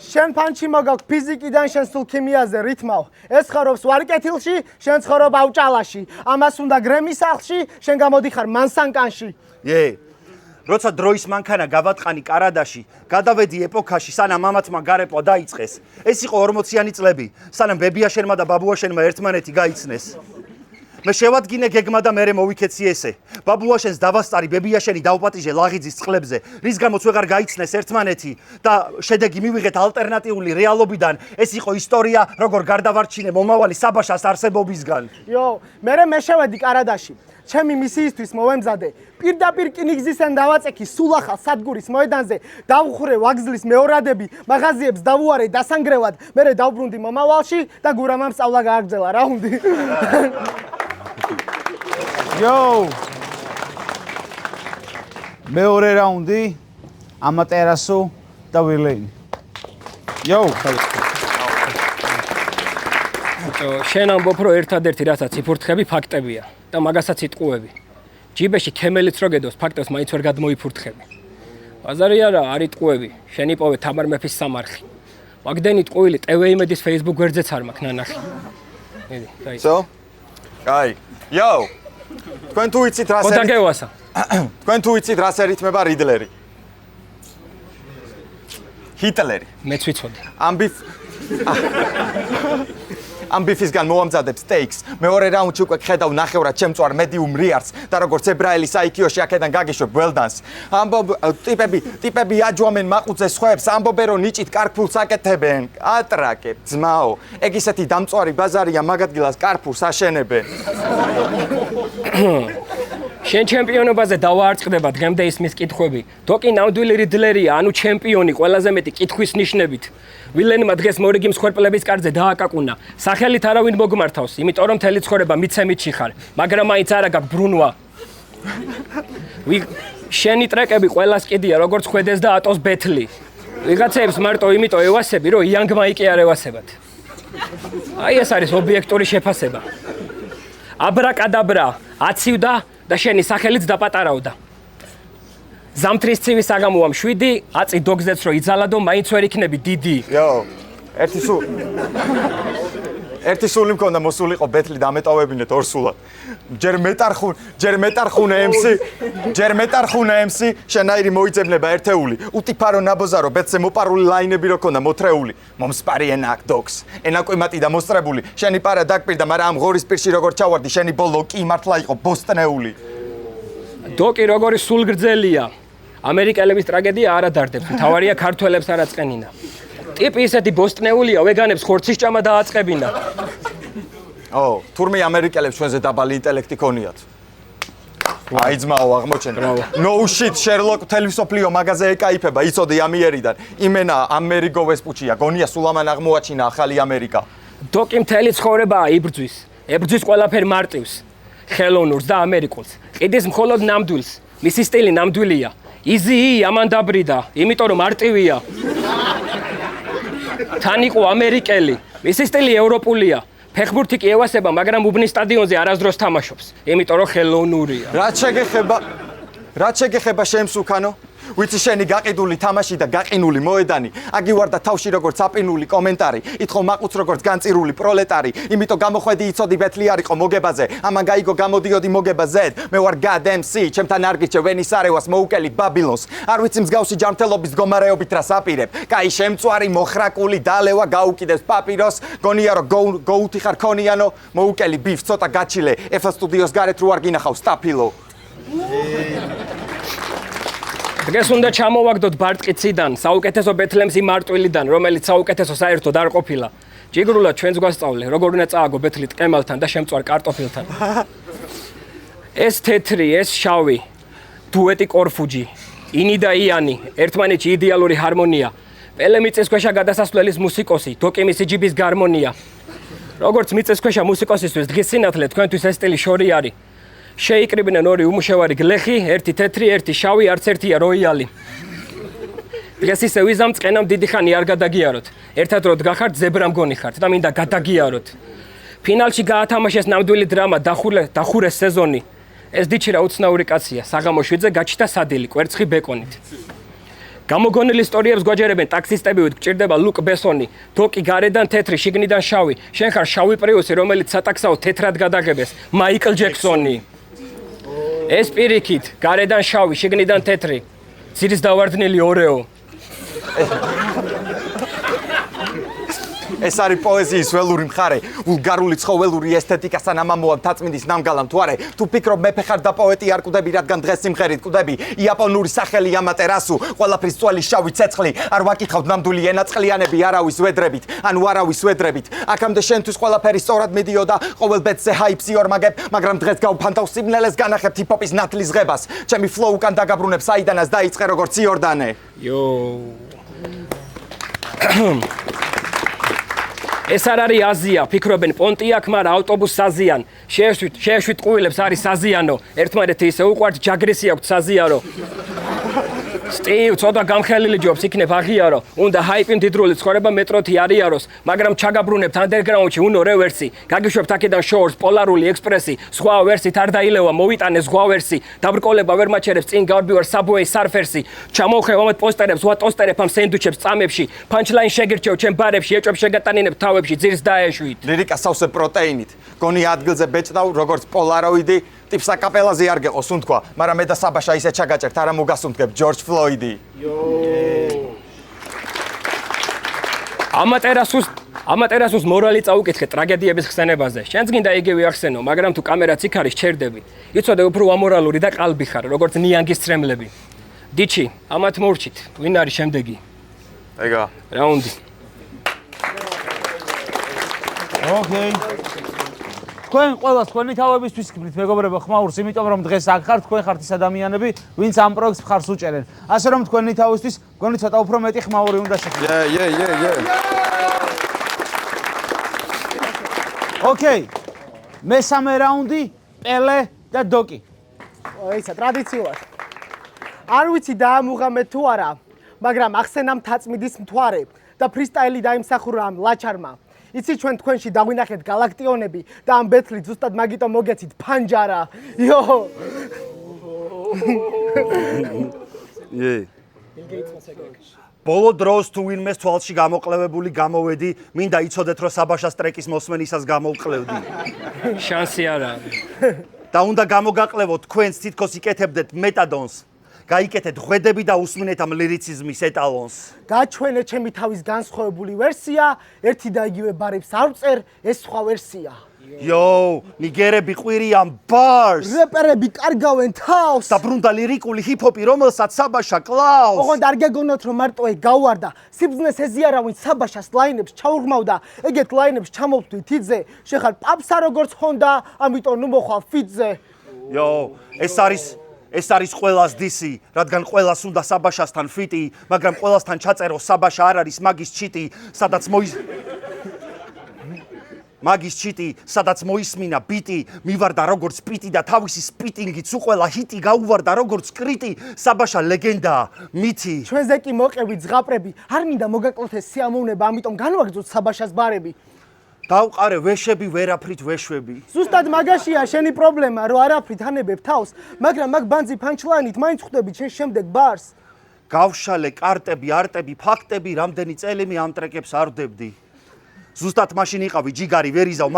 შენ ფანჩი მოგაქვს ფიზიკიდან, შენ სულ ქიმიაზე რითმავ. ეს ხარობს ვარკეთილში, შენ ცხოვრობ ავჭალაში. ამას უნდა გრემის სახლში, შენ გამოდიხარ მანსანკანში. როცა დროის მანქანა გავატყანი კარადაში, გადავედი ეპოქაში, სანამ მამათმა გარეპვა დაიწყეს. ეს იყო 40-იანი წლები, სანამ ბებიაშენმა და ბაბუაშენმა ერთმანეთი გაიცნეს. მე შევადგინე გეგმა და მერე მოვიქეცი ესე. ბაბუაშენს დავასწარი, ბებიაშენი დავპატიჟე ლაღიძის წყლებზე, რის გამოც ვეღარ გაიცნეს ერთმანეთი და შედეგი მივიღეთ ალტერნატიული რეალობიდან. ეს იყო ისტორია, როგორ გარდავარჩინე მომავალი საბაშას არსებობისგან. მერე მე შევედი კარადაში. ჩემი მისიისთვის მოვემზადე. პირდაპირ რკინიგზისთან დავაწექი სულახალ სადგურის მოედანზე, დავხურე ვაგზლის მეორადები, მაღაზიებს დავუარე დასანგრევად, მერე დავბრუნდი მომავალში და გურამამ სწავლა გააგრძელა. რაუნდი. მეორე რაუნდი ამატერასო და ვილეინი. შენ ამბობ რომ ერთადერთი რასაც იფურთხები ფაქტებია და მაგასაც იტყუები. ჯიბეში თემელიც რო გედოს ფაქტებს მაინც ვერ გადმოიფურთხები. ბაზარი არა, არ იტყუები. შენ იპოვე თამარ მეფის სამარხი. მაგდენი ტყუილი ტვ-იმედის Facebook გვერდზეც არ მაქვს ნანახი. მიდი, დაი. კაი. თქვენ თუ იცით რას გოდაგევასა. თქვენ თუ იცით რას ერითმება რიდლერი? ჰიტლერი. მეც ვიცოდი. ამ ბიფისგან მოვამზადებ სტეიქს. მეორე რაუნდში უკვე ხედავ ნახევრად ჩემწვარ მედიუმ რეარს და როგორც ებრაელის აიქიოში აქედან გაგიშვებ ველდანს. ამბობ ტიპები აჯვამენ მაყუძეს ხვებს, ამბობენ რომ ნიჭით კარფულს აკეთებენ. ატრაკებ, ძმაო. ეგ ისეთი დამწვარი ბაზარია, მაგ ადგილას კარფულს აშენებენ. შენ ჩემპიონობაზე დავაარწყდება დღემდე ისმის კითხვები. დოკი ნამდვილი რიდლერია, ანუ ჩემპიონი, ყველაზე მეტი კითხვის ნიშნებით. ვილენმა დღეს მორიგი მსხვერპლების კარზე დააკაკუნა. სახელით არავინ მოგმართავს, იმიტომ რომ მთელი ცხოვრება მიცემითში ხარ, მაგრამ მაინც არა გაქვს ბრუნვა. შენი ტრეკები ყველას კიდია, როგორც ხვედეს და ატოს ბეთლი. ვიღაცებს მარტო იმიტომ ევასები, რომ იანგმა კი არ ევასებათ. აი ეს არის ობიექტური შეფასება. აბრაკადაბრა აცივდა და შენი სახელიც დაპატარავდა. ზამთრის ცივი საგამოა 7, აწი დოგზეც რო იძალადო, მაინც ვერ იქნები დიდი. იო, ერთი სული მქონდა მოსულიყო ბეთლი დამეტოვებინეთ ორ სულად. ჯერ მეტარხუნე MC, შენაირი მოიწებნება ერთეული. უტიფარო ნაბოზარო ბეთზე მოპარული ლაინები რო ქონდა მოთრეული. მომსპარი ენა აქ დოგს. ენა კვიმატი და მოსტრებული. შენი პარა დაგპირდა, მაგრამ ამ ღორის პირში როგორ ჩავარდი, შენი ბოლო კი მართლა იყო ბოსტნეული. დოკი როგორი სულგრძელია. ამერიკელების ტრაგედია არ ადარდებს, თავარია ქართველებს არ აწყენინა. ტიპი ისეთი ბოსტნეულია, ვეგანებს ხორცის ჭამა დააწყებინა. თურმე ამერიკელებს ჩვენზე დაბალი ინტელექტი ქონიათ. აი ძმაო აღმოჩენდა. No shit, Sherlock თელევიზიო მაღაზია ეკაიფება, იცოდი ამიერიდან. იმენა ამერიკო ვესპუჩია, გონია სულ ამან აღმოაჩინა ახალი ამერიკა. დოკი მთელი ცხოვრებაა იბრძვის. ებრძვის ყველაფერ მარტივს. ხელოვნურს და ამერიკულს. ყიდის მხოლოდ ნამდვილს. მისი სტილი ნამდვილია. იზი ამან დაბრიდა, იმიტომ რომ მარტივია. თან იყო ამერიკელი, მისი სტილი ევროპულია. ფეხბურთი კი ევასება, მაგრამ უბნის სტადიონზე არასდროს თამაშობს, იმიტომ რომ ხელოვნურია. რაც შეგეხება შენს უკანო? ვიცი შენი გაყიდული თამაში და გაყინული მოედანი, აგი ვარ და თავში როგორც აპინული კომენტარი, ითხო მაყუც როგორც განწირული პროლეტარი, იმიტომ გამოხვედი იცოდი ბეთლი არ იყო მოგებაზე, ამან გაიგო გამოდიოდი მოგებაზე, მე ვარ God MC, ჩემთან არ გიჩვე ვენის არევას მოუკელი ბაბილონს, არ ვიცი მსგავსი ჯანმრთელობის მდგომარეობით რა საპირებ, კაი შემწვარი მოხრაკული დალევა გაუკიდებს პაპიროს, გონია რომ გოუთი ხარ ქონიანო, მოუკელი ბიფ ცოტა გაჩილე, FL სტუდიოს გარეთ რო არ გინახავ სტაფილო. დღეს უნდა ჩამოვაგდოთ ბარტყიციდან, საუკეთესო ბეთლემს იმარტვილიდან, რომელიც საუკეთესო საერთოდ არ ყოფილა. ჯიგრულად ჩვენს გვასწავლე, როგორ უნდა წააგო ბეთლი ტყემალთან და შემწვარ კარტოფილთან. ეს თეთრი, ეს შავი, დუეტი კორფუჯი, ინი და იანი, ერთმანეთში იდეალური ჰარმონია. პელე მიწისქვეშა გადასასვლელის მუსიკოსი, დოკი მისი ჯიბის გარმონია. როგორც მიწისქვეშა მუსიკოსისთვის დღის სინათლე, თქვენთვის ეს სტილი შორი არის. შეიკრიბნენ ორი უმუშევარი გლეხი, ერთი თეთრი, ერთი შავი, არც ერთია როიალი. დღეს ისე ვიზამ წყენამ დიდი ხანი არ გადაგიაროთ. ერთად რო დგახართ, ზებრა მგონი ხართ და მინდა გადაგიაროთ. ფინალში გაათამაშეს ნამდვილი დრამა, დახურეს სეზონი. ეს დიჩირა უცნაური კაცია, საღამო 7-ზე გაჩნდა სადილი, კვერცხი ბეკონით. გამოგონილ ისტორიებს გვაჯერებენ ტაქსისტებივით, გჭირდება ლუკ ბესონი, დოკი გარედან თეთრი, შიგნიდან შავი. შენ ხარ შავი პრიუსი, რომელიც სატაქსაო თეთრად გადაგებეს, მაიკლ ჯექსონი. ეს პირიქით, გარედან შავი, შიგნიდან თეთრი. ძირის დავარდნილი ორეო. ეს არის პოეზიის ველური მხარე, ვულგარული ცხოველური ესთეტიკასთან ამამოა თაწმინდის ნამგალამ თუ არა, თუ ფიქრობ მეფე ხარ და პოეტი არ კვდები, რადგან დღეს სიმღერით კვდები, იაპონური სახელი ამატერასუ, ყველაფრის წველი შავი ცეცხლი, არ ვაკითხავთ ნამდვილი ენაწყლიანები არავის ვედრებით, ანუ არავის ვედრებით. აქამდე შენთვის ყველაფერი სწორად მიდიოდა, ყოველ ბეთზე ჰაიპს იორმაგებ, მაგრამ დღეს გავფანთავ სიმნელეს განახებ ჰიპ-ჰოპის ნათლის ღებას. ჩემი ფლოუ უკან დაგაბრუნებ საიდანაც დაიწყე როგორც იორდანე. ეს არ არის აზია, ფიქრობენ პონტიაკ, მაგრამ ავტობუსს საზიან. შეეშვით ყუილებს არის საზიანო, ერთმანეთი ისე უყვართ, ჯაგრისი აქვთ საზიარო. სტივ, ცოტა გამხელილი ჯობს, იქნებ აღიარო. უნდა ჰაიპი მდიდრული ცხოვრება მეტროთი არიაროს, მაგრამ ჩაგაბრუნებთ ანდერგრაუნდში უნო რევერსი. გაგიშვებთ აქედან შოურს, პოლარული ექსპრესი, სხვა ვერსით არ დაილევა, მოვიტანე სხვა ვერსი. დაბრკოლება ვერ მაჩერებს, წინ გავდივარ საბუეი სარფერსი. ჩამოვხევ ამათ პოსტერებს, ვატოსტერებ ამ სენდვიჩებს წამებში. პანჩლაინ შეგირჩევ ჩემ ბარებში, ეჭვებს შეგატანინებ თავებში, ძირს დაეშვით. ლირიკა სავსე პროტეინით. გონია ადგილზე ბეჭდავ, როგორც პოლაროიდი. ტიპს აკაპელაზე არ გეყოს უნთქვა, მაგრამ მე და საბაშა ისე ჩაგაჭერთ, არა მოგასუნთქებ ჯორჯ ფლოიდი. ამატერასუს მორალი წაუკითხე ტრაგედიების ხსენებაზე. შენც გინდა იგივე ახსენო, მაგრამ თუ კამერაც იქ არის, ჩერდები. იცოდე უფრო ამორალური და ყალბი ხარ, როგორც ნიანგის წრემლები. დიჩი, ამათ მორჩით, ვინ არის შემდეგი? ეგა. რაუნდი. ოკეი. თქვენ ყველას თქვენი თავებისთვის გქნით მეგობრებო ხმაურს, იმიტომ რომ დღეს აქ ხართ, თქვენ ხართ ის ადამიანები, ვინც ამ პროექტს მხარს უჭერენ. ასე რომ თქვენი თავისთვის გონი ცოტა უფრო მეტი ხმაური უნდა შექმნათ. ოკეი. მესამე რაუნდი, პელე და დოკი. ისა ტრადიციულად. არ ვიცი დაამუღამე თუ არა. მაგრამ ახსენა მთაწმინდის მთვარე და ფრისტაილი დაიმსახურა ამ ლაჩარმა. იცი ჩვენ თქვენში დავინახეთ galaktionები და ამ ბეთლით ზუსტად მაგიტომ მოგეცით ფანჯარა. იო. ბოლო დროს თუ ვინმეს თვალში გამოკლევებული გამოვედი, მინდა იცოდეთ, რომ საბაშას ტრეკის მოსმენისას გამოვკლევდი. შანსი არ არის. და უნდა გამოგაყლევოთ თქვენს თითქოს იკეთებდეთ მეტადონს. გაიკეთეთ ღვედები და უსმინეთ ამ ლირიციზმის ეტალონს. გაჩვენე ჩემი თავის განსხვავებული ვერსია, ერთი და იგივე ბარებს არ წერ, ეს სხვა ვერსია. Yo, ნიგერები ყვირიან bars. რეპერები კარგავენ თავს. დაბრუნდა ლირიკული ჰიპ-ჰოპი, რომელსაც საბაშა კლავს. ოღონდ არ გეგონოთ, რომ მარტო ეგ გავარდა. სიბზნეს ეზიარავინ საბაშას ლაინებს ჩაურღმავდა. ეგეთ ლაინებს ჩამოვთვი თიძე. შეხარ პაპსა როგორც ჰონდა, ამიტომ ნუ მოხვალ ფიტზე. Yo, ეს არის ყველას დისი, რადგან ყველას უნდა საბაშასთან ფიტი, მაგრამ ყველასთან ჩაწერო საბაშა არ არის მაგის ჩიტი, სადაც მოისმინა ბიტი, მივარდა როგორც პიტი და თავისი სპიტინგით უყველა ჰიტი გაუვარდა როგორც კრიტი, საბაშა ლეგენდაა, მითი. ჩვენზე კი მოყევით ზღაპრები, არ მინდა მოგაკლოთ ეს სიამოვნება, ამიტომ განვაგრძოთ საბაშას ბარები. დავყარე ვეშები, ვერაფრით ვეშვები. ზუსტად მაგაშია შენი პრობლემა, რომ არაფრით ანებებ თავს, მაგრამ მაგ ბანძი პანჩლაინით მაინც ხვდები შენ შემდეგ ბარს. გავშალე კარტები, არტები, ფაქტები, რამდენი წელი მე ამ ტრეკებს არ ვდებდი. ზუსტად მაშინ იყავი ჯიგარი, ვერიზავ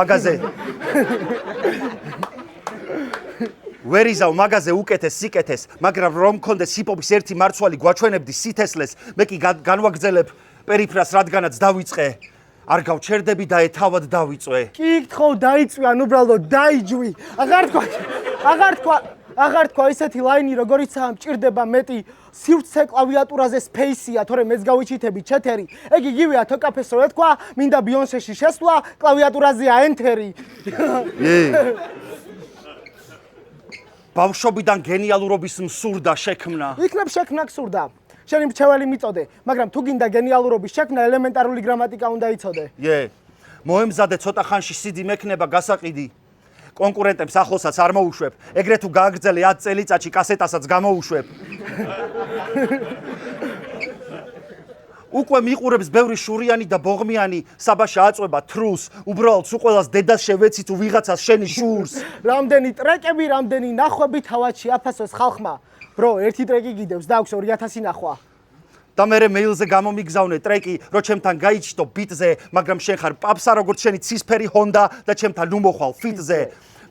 მაგაზე უკეთეს სიკეთეს, მაგრამ რომ მქონდეს ჰიპ-ჰოპის ერთი მარცვალი გვაჩვენებდი სითესლეს, მე კი განვაგრძელებ პერიფრას, რადგანაც დავიწყე. არ გავჩერდები და ეთავად დავიწვე. კი გთხოვ დაიწვიან, უბრალოდ დაიჯვი. აღარ თქვა ისეთი ლაინი, როგორიცაა მჭირდება მეტი სივრცე კლავიატურაზე სპეისია, თორე მეც გავიჩითები ჩეთერი. ეგ იგივეა თოკაფეს რო ეთქვა, მინდა ბიონსეში შესვლა, კლავიატურაზეა ენტერი. ბავშვობიდან გენიალურობის მსურდა შექმნა. იქნებ შექმნა გსურდა. შენი მრჩეველი მიწოდე, მაგრამ თუ გინდა გენიალურობის შექმნა, ელემენტარული გრამატიკა უნდა იცოდე. მოემზადე ცოტა ხანში სიდი მექნება გასაყიდი. კონკურენტებს ახლოსაც არ მოუშვებ, ეგრე თუ გააგრძელე 10 წელიწადში კასეტასაც გამოუშვებ. უკვე მიყურებს ბევრი შურიანი და ბოღმიანი, საბაშა აწვება თრუს, უბრალოდ სულ ყველას დედას შევეცი თუ ვიღაცას შენი შურს. რამდენი ტრეკები, რამდენი ნახვები თავადში აფასოს ხალხმა. ბრო, ერთი ტრეკი გიდევს და აქვს 2000 ნახვა. და მე მეილზე გამომიგზავნე ტრეკი, რომ ჩემთან გაიჩიტო ბიტზე, მაგრამ შენ ხარ პაპსა, როგორც შენი ცისფერი ჰონდა და ჩემთან ნუ მოხვალ ფიტზე.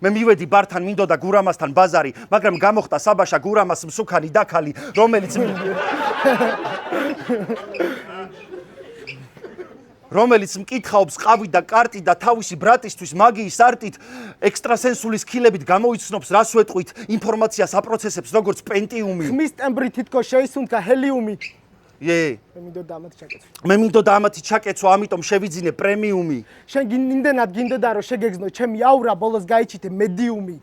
მე მივედი ბართან მინდოდა გურამასთან ბაზარი, მაგრამ გამოხდა საბაშა გურამას მსუქანი დაქალი, რომელიც მკითხაობს ყავი და კარტი და თავისი ბრატისთვის მაგიის არტით ექსტრასენსულის ქილებით გამოიცნობს რას ვეტყვით ინფორმაციას აპროცესებს როგორც პენტიუმი. ხმის ტემბრი თითქოს შეისუნთქა ჰელიუმი. მე მინდოდა ამათი ჩაკეცვა, ამიტომ შევიძინე პრემიუმი. შენ იმდენად გინდოდა რომ შეგეგზნო ჩემი აურა, ბოლოს გაიჩიტე მედიუმი.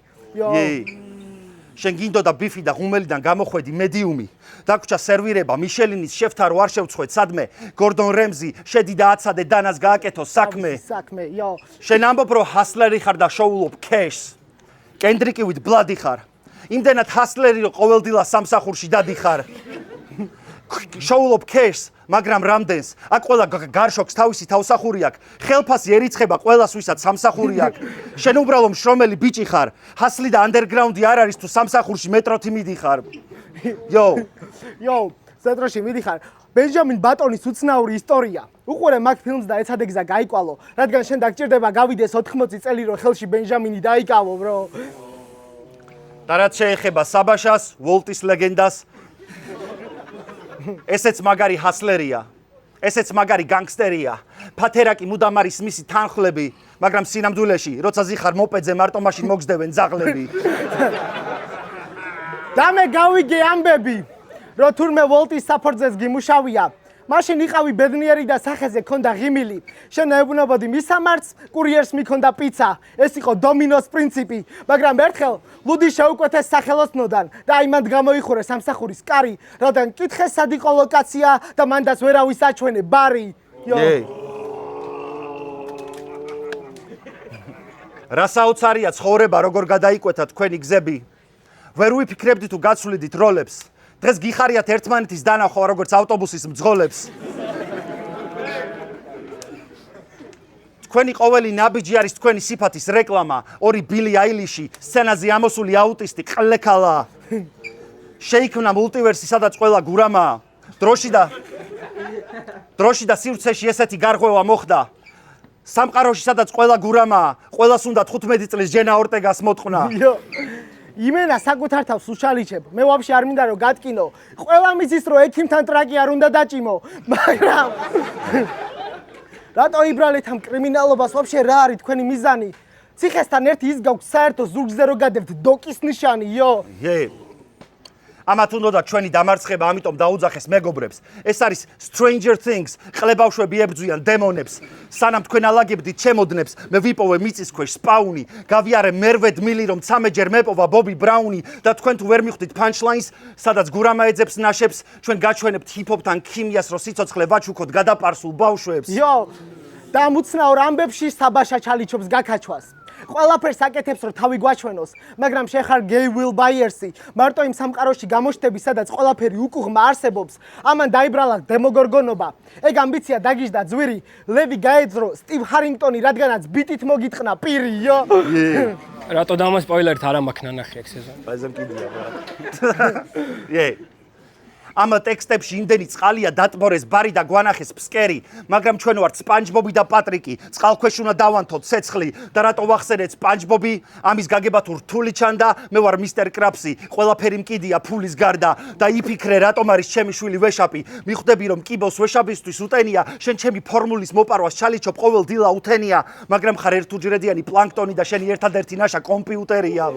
შენ გინდოდა ბიფი და ღუმელიდან გამოხვედი მედიუმი. დაგვრჩა სერვირება, მიშელინის შეფთა რო არ შევწხვეთ სადმე, გორდონ რემზი, შედი და აცადე დანას გააკეთო საქმე. შენ ამბობ რომ ჰასლერი ხარ და შოულობ ქეშს. კენდრიკივით ბლადი ხარ. იმდენად ჰასლერი რომ ყოველდილა სამსახურში დადიხარ. შოულობ ქეშს, მაგრამ რამდენს? აქ ყველა გარშოქს თავისი თავსახური აქვს. ხელფასი ერიცხება ყველას, ვისაც სამსახური აქვს. შენ უბრალოდ მშრომელი ბიჭი ხარ. ჰასლი და ანდერგრაუნდი არ არის თუ სამსახურში მეტროთი მიდიხარ. მეტროში მიდიხარ. ბენჯამინ ბატონის უცნაური ისტორია. უყურე მაგ ფილმს და ეცადე გზა გაიყვალო, რადგან შენ დაგჭირდება გავიდეს 80 წელი რომ ხელში ბენჯამინი დაიკავო, ბრო. და რაც შეეხება საბაშას, ვოლტის ლეგენდას, ესეც მაგარი ჰასლერია, ესეც მაგარი განგსტერია. ფათერაკი მუდამ არის მისი თანხლები, მაგრამ სინამდვილეში, როცა ზიხარ მოპედზე, მარტო მაშინ მოგზდევენ ძაღლები. და მე გავიგე ამბები, რომ თურმე ვოლტის საფორძეს გიმუშავია. მაშინ იყავი ბედნიერი და სახეზე ქონდა ღიმილი. შენ ეუბნებოდი მისამართს, კურიერს მიქონდა პიცა. ეს იყო დომინოს პრინციპი, მაგრამ ერთხელ ლუდი შეუკვეთეს სახელოსნოდან და აი მანდ გამოიხურე სამსახურის კარი, რადგან კითხეს სად იყო ლოკაცია და მანდაც ვერავის აჩვენე ბარი. რა საოცარია ცხოვრება, როგორ გადაიკვეთა თქვენი გზები. ვერ ვიფიქრებდი თუ გაცვლიდით როლებს. დღეს გიხარიათ ერთმანეთის დანახვა როგორც ავტობუსის მძღოლებს. თქვენი ყოველი ნაბიჯი არის თქვენი სიფათის რეკლამა. ორი ბილი აილიში, სცენაზე ამოსული აუტისტი ყლექალა. შეიქმნა მულტივერსი, სადაც ყველა გურამაა. დროში და სივრცეში ესეთი გარღვევა მოხდა. სამყაროში, სადაც ყველა გურამაა, ყველას უნდა 15 წლის ჯენა ორტეგას მოტყნა. იმენა საკუთარ თავს უშალიჩებ. მე ვაფშე არ მინდა რომ გატკინო. ყველა მისის რომ ექიმთან ტრაკი არ უნდა დაჭიმო, მაგრამ რატო იბრალეთ ამ კრიმინალობას? ვაფშე რა არის თქვენი მიზანი? ციხესთან ერთი ის გაქვს საერთო ზურგზე რო გადებთ დოკის ნიშანი, ამათ უნდა ჩვენი დამარცხება, ამიტომ დაუძახეს მეგობრებს. ეს არის Stranger Things, ყლებავშვები ებრძვიან დემონებს. სანამ თქვენ ალაგებდით ჩემოდნებს, მე ვიპოვე მიწის ქვეშ სპაუნი, გავიარე მერვე დმილი, რომ 13 ჯერ მეპოვა ბობი ბრაუნი და თქვენ თუ ვერ მიხვდით punch-lines, სადაც გურამა ეძებს ნაშებს, ჩვენ გაჩვენებთ ჰიპ-ჰოპთან ქიმიას, რომ სიცოცხლე ვაჩუქოთ გადაპარსულ ბავშვებს. და მუცნაურ ამბებში საბაშა ჩალიჩობს გაქაჩვას. ყველაფერს აკეთებს რომ თავი გვაჩვენოს, მაგრამ შეხარ gay will buyers-ი. მარტო იმ სამყაროში გამოჩნდები, სადაც ყველაფერი უკუღმა არსებობს. ამან დაიბრალა დემოგორგონობა. ეგ ამბიცია დაგიჟდა ძვირი. ლევი გაეძრო სტივ ჰარინგტონი, რადგანაც ბიტით მოგიტყნა პირი, რატო დამა სპოილერით არ მაქვს ნანახი ეგ სეზონი? ბაზამ კიდია, ბრატ. ამ ტექსტებში იმდენი წყალია დატბორეს ბარი და გვანახეს ფსკერი, მაგრამ ჩვენ ვართ სპანჯბობი და პატრიკი, წყალქვეშ უნდა დავანთოთ ცეცხლი და რატო ვახსენეთ სპანჯბობი? ამის გაგება თუ რთული ჩანდა, მე ვარ მისტერ კრაფსი, ყველაფერი მკიდია ფულის გარდა და იფიქრე რატომ არის ჩემი შვილი ვეშაპი, მიხვდები რომ კიბოს ვეშაპისთვის უტენია, შენ ჩემი ფორმულის მოპარვას ჩალიჩობ ყოველ დილა უთენია, მაგრამ ხარ ერთუჯრედიანი პლანქტონი და შენი ერთადერთი ნაშა კომპიუტერია.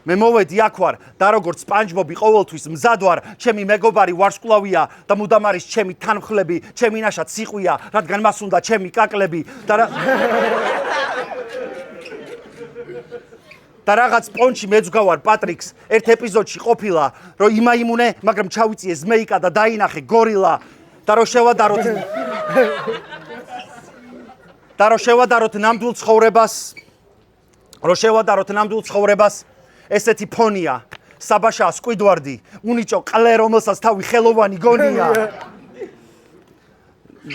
მე მოვედი აქ ვარ და როგორც სპანჯბობი ყოველთვის მზად ვარ, ჩემი მეგობარი ვარსკვლავია და მუდამ არის ჩემი თანმხლები, ჩემი ნაშა ციყვია, რადგან მას უნდა ჩემი კაკლები და რაღაც პონჩი მეძგავარ პატრიკს, ერთ ეპიზოდში ყოფილა, რომ იმაიმუნე, მაგრამ ჩავიწიე ზმეიკა და დაინახე გორილა და რომ შევადაროთ ნამდვილ ცხოვრებას, ესეთი ფონია, საბაშაა სკვიდვარდი, უნიჭო ყლე, რომელსაც თავი ხელოვანი გონია.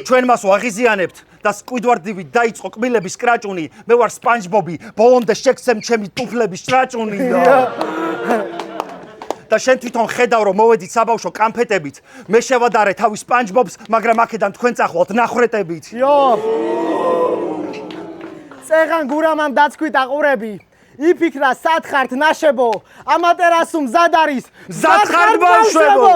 ჩვენ მას ვაღიზიანებთ და სკვიდვარდივით დაიწყო კბილების კრაჭუნი, მე ვარ სპანჯბობი, ბოლომდე შეგცემ ჩემი ტუფლების ჭრაჭუნი და შენ თვითონ ხედავ რომ მოვედით საბავშვო კამფეტებით, მე შევადარე თავი სპანჯბობს, მაგრამ აქედან თქვენ წახვალთ ნახრეტებით. წეღან გურამამ დაცქვით აყურები. იფიქრა სათხართ ნაშებო, ამატერასუ მზად არის, მზადხართ ბავშვებო.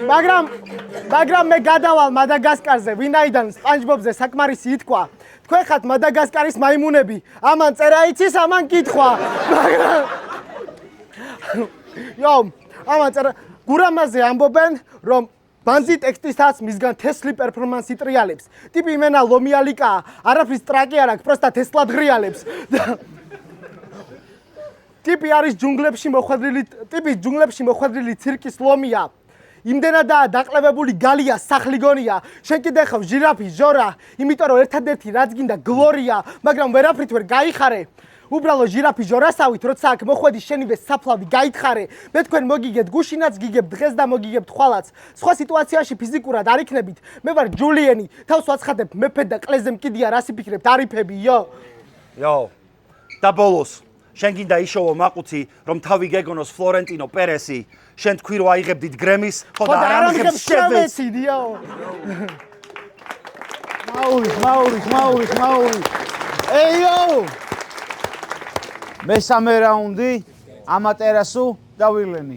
მაგრამ მე გადავალ მადაგასკარზე, ვინაიდან სპანჯბობზე საკმარისი ითქვა. თქვენ ხართ მადაგასკარის მაიმუნები, ამან წერა იცის, ამან კითხვა. ამან წერა გურამაზე ამბობენ, რომ ბანზი ტექსტისაც მისგან თესლი პერფორმანსი ტრიალებს. ტიპი იმენა ლომიალიკაა, არაფრის ტრაკი არ აქვს, პროსტა თესლა დღრიალებს. ტიპი არის ჯუნგლებში მოხვედრილი ცირკის ლომია. იმდენადაა დაყლევებული გალია სახლი გონია. შენ კიდე ხავ ჟირაფი ჟორა, იმიტომ რომ ერთადერთი რაც გინდა გლორია, მაგრამ ვერაფრით ვერ გაიხარე. უბრალო ჟირაფი ჟორასავით, როცა აქ მოხვედი შენივე საფლავი გაითხარე. მე თქვენ მოგიგებთ გუშინაც, გიგებთ დღეს და მოგიგებთ ხვალაც. სხვა სიტუაციაში ფიზიკურად არ იქნებით. მე ვარ ჯულიენი, თავს ვაცხადებ მეფე და ყლეზე მკიდია, რას იფიქრებთ, არიფები, და ბოლოს, შენ გინდა იშოვო მაყუთი, რომ თავი გეგონოს ფლორენტინო პერესი, შენ თქვი რომ აიღებდით გრემის, ხო და არ ამხებს შევეცი, ხმაური. მესამე რაუნდი, ამატერასუ და ვირლენი.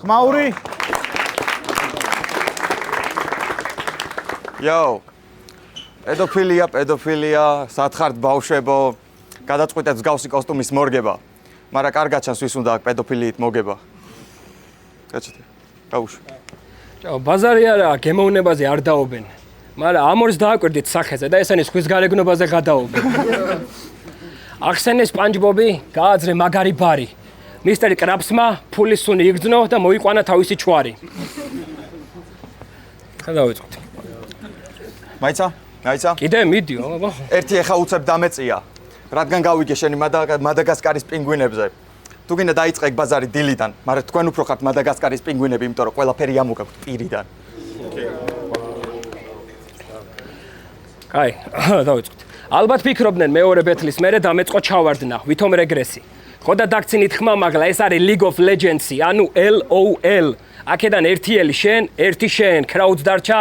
ხმაური. პედოფილია, სათხართ ბავშვებო, გადაწყვიტეთ მსგავსი კოსტუმის მორგება. მაგრამ კარგად ჩანს ვის უნდა აქ პედოფილიით მოგება. გაჩვენე. გაუშვი. ბაზარი არა, გემოვნებაზე არ დაობენ. მაგრამ ამორს დააკვირდით სახეზე და ესენი სხვის გარეგნობაზე გადაობენ. ახსენე სპანჯბობი, გააძრე მაგარი ბარი. მისტერ კრაფსმა ფულის სუნი იგრძნო და მოიყვანა თავისი ჩვარი. ხა დავიწყოთ. მაიცა? აიცა? კიდე მიდიო, აბა. ერთი ეხა უცებ დამეწია. რადგან გავიგე შენი მადაგასკარის პინგვინებზე. თუ გინდა დაიწყე ეგ ბაზარი დილიდან, მაგრამ თქვენ უფრო ხართ მადაგასკარის პინგვინები, იმიტომ რომ ყველაფერი ამოგაქვთ პირიდან. კაი, დავიწყოთ. ალბათ ფიქრობდნენ მეორე ბეთლის მერე დამეწყო ჩავარდნა, ვითომ რეგრესი. ხო და დაგცინით ხმა, მაგრამ ეს არის League of Legends-ი, ანუ LOL. აქედან ერთი ელი შენ, ერთი შენ, crowd დარჩა.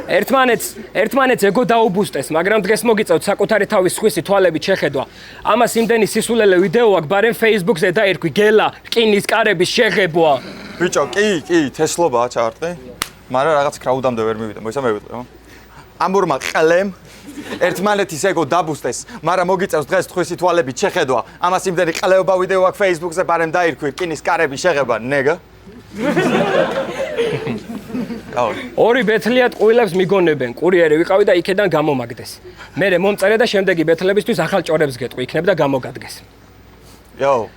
ერთმანეთს ეგო დაუბუსტეს, მაგრამ დღეს მოგიწევთ საკუთარი თავის სხვისი თვალებით შეხედვა. ამას იმდენი სისულელე ვიდეო აქვს, ბარემ Facebook-ზე დაერქვი გელა, რკინის კარების შეღებვა. ბიჭო, კი, თესლობაა ჩაარტყი. მაგრამ რაღაც კრაუდამდე ვერ მივიდა, მოისამევიტყვი, ხო? ამურმა ყლემ ერთმანეთის ეგო დაბუსტეს, მაგრამ მოგიწევს დღეს სხვისი თვალებით შეხედვა. ამას იმდენი ყლეობა ვიდეო აქვს Facebook-ზე, ბარემ დაერქვი რკინის კარების შეღება, ნეგა. ორი ბეთლიად ყვილებს მიგონებენ, კურიერი ვიყავი და იქედან გამომაგდეს. მერე მომწერე და შემდეგი ბეთლებისთვის ახალ ჭორებს გეტყვი, იქნებ და გამოგადგეს. იო.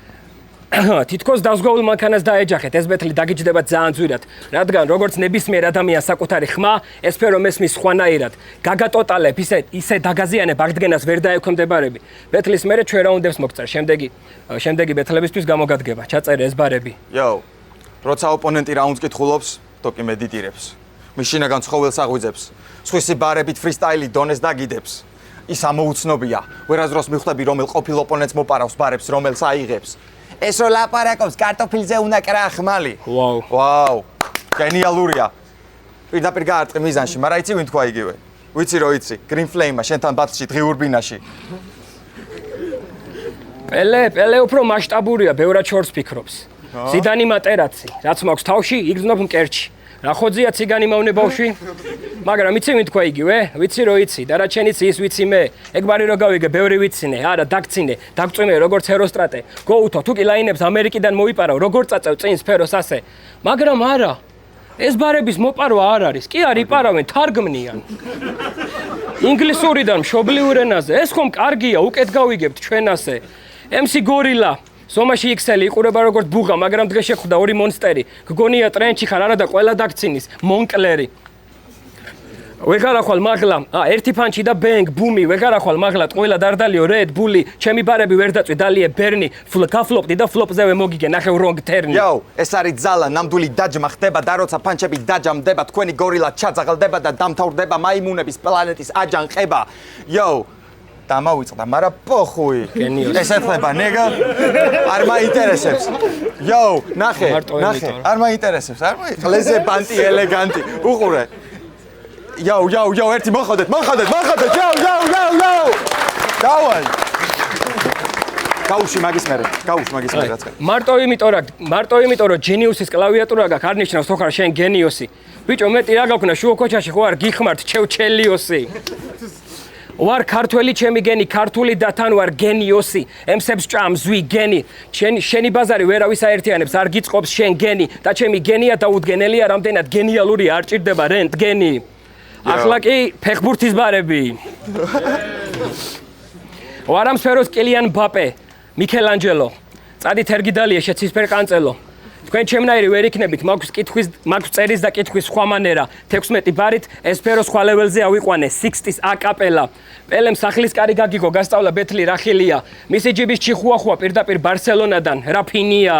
თითქოს დასგოულ მანქანას დაეჯახეთ, ეს ბეთლი დაგიჯდება ძალიან ძვირად, რადგან როგორც ნებისმიერ ადამიანს საკუთარი ხმა, ეს სფერო მესმის სხვანაირად. გაგატოტალებ, ისე დაგაზიანებ, აღდგენას ვერ დაექვემდებარები. ბეთლის მერე ჩვენ რა უნდებს მოგწერ, შემდეგი ბეთლებისთვის გამოგადგება, ჩაწერე ეს ბარები. იო. როცა ოპონენტი რაუნდს კითხულობს, თოკი მედიტირებს. მის შინაგან ცხოველს აღვიძებს. სხვისი ბარებით ფრისტაილი დონეს დაგიდებს. ის ამოუცნობია. ვერაზროს მიხვდები, რომელ ყოფილ ოპონენტს მოპარავს ბარებს, რომელს აიღებს. ეს რო ლაპარაკობს, კარტოფილზე უნდა კრა ხმალი. ვაუ. გენიალურია. პირდაპირ გაარტყი მიზანში, მაგრამ იცი ვინ თქვა იგივე? ვიცი რო იცი, Green Flame-მა შენთან ბათში დღიურ ბინაში. პელე უფრო მასშტაბურია, ბევრად შორს ფიქრობს. ზიდანი მატერაცი, რაც მაქვს თავში, იგრძნობ მკერჩი. რა ხოძია ციგანი მავნე ბავშვი? მაგრამ იცი ვინ თქვა იგივე? ვიცი რო იცი და რა ჩენიც ის ვიცი მე. ეგ ბარი რო გავიგე, ბევრი ვიცინე, არა დაგცინე, დაგწვიმე როგორც ჰეროსტრატე. გოუთო, თუ კი ლაინებს ამერიკიდან მოიპარავ, როგორ წაწევ წინ სფეროს ასე. მაგრამ არა. ეს ბარების მოპარვა არ არის. კი არ იპარავენ, თარგმნიან. ინგლისურიდან მშობლიურ ენაზე. ეს ხომ კარგია, უკეთ გავიგებთ ჩვენ ასე. MC გორილა ზომაში XL იყურება როგორც ბუღა, მაგრამ დღეს შეხვდა ორი მონსტერი. გგონია ტრენჩი ხარ არა და ყველა დაგცინის, მონკლერი. ვეღარახვალ მაღლა, ერთი ფანჩი და ბენგ, ბუმი, ვეღარახვალ მაღლა, ყველა დარდალიო, რედ, ბული, ჩემი ბარები ვერ დაწვი, დალიე, ბერნი, გაფლოპდი და ფლოპზევე მოგიგე, ნახევ რონგ თერნი. იო, ეს არის ძალა, ნამდვილი დაჯმა ხდება და როცა ფანჩები დაჯამდება, თქვენი გორილა ჩაძაღლდება და დამთავრდება მაიმუნების პლანეტის აჯანყება. იო, დამავიწყდა, მაგრამ პოხუი. ეს ეთლება ნეგა? არ მაინტერესებს. იო, ნახე, არ მაინტერესებს, არ ყლეზე ბანტი ელეგანტი. უყურე. იო, ერთი მოხოდეთ. იო. დავაი. გაუში მაგის მერე რაც ხარ. მარტო იმიტომ რომ ჯენიუსის კლავიატურა გაქვს, არ ნიშნავს თუ ხარ შენ გენიოსი. ბიჭო, მეტი რა გაქვნა შუოქოჩაში ხო არ გიხმართ ჩელიოსი. ვარ ქართველი ჩემი გენი, ქართული და თან ვარ გენიოსი. ემსებს ჭამ ზვი გენი. შენი ბაზარი ვერავის აერთიანებს, არ გიწყობს შენ გენი და ჩემი გენია დაუდგენელია, რამდენად გენიალურია, არ ჭირდება რენტგენი. ახლა კი ფეხბურთის ბარები. ვარ ამ სფეროს კილიან მბაპე, მიქელანჯელო. წადით ერგიდალია შეცისფერ კანწელო. თქვენ ჩემნაირი ვერ იქნებით, მაქვს წერის და კითხვის სხვა მანერა. 16 ბარით ეს სფერო სხვა ლეველზე ავიყვანე, 60-ის აკაპელა. პელემ სახლის კარი გაგიგო, გასწავლა ბეთლი რახილია. მისი ჯიბის ჩიხუახუა პირდაპირ ბარსელონადან, რაფინია.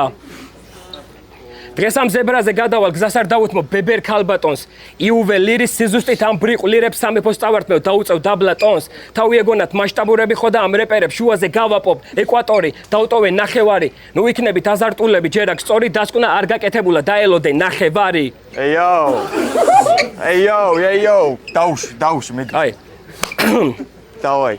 დღეს ამ ზებრაზე გადავალ, გზას არ დავუთმო ბებერ ქალბატონს. იუვე ლირის სიზუსტით ამ ბრიყვლირებს სამეფოს წავართმევ, დაუწევ დაბლა ტონს. თავი ეგონათ მასშტაბურები ხო და ამ რეპერებს შუაზე გავაპობ, ეკვატორი, დაუტოვე ნახევარი. ნუ იქნებით აზარტულები, ჯერ აქ სწორი დასკვნა არ გაკეთებულა, დაელოდე ნახევარი. ეიო, დაუში მე. აი. დავაი.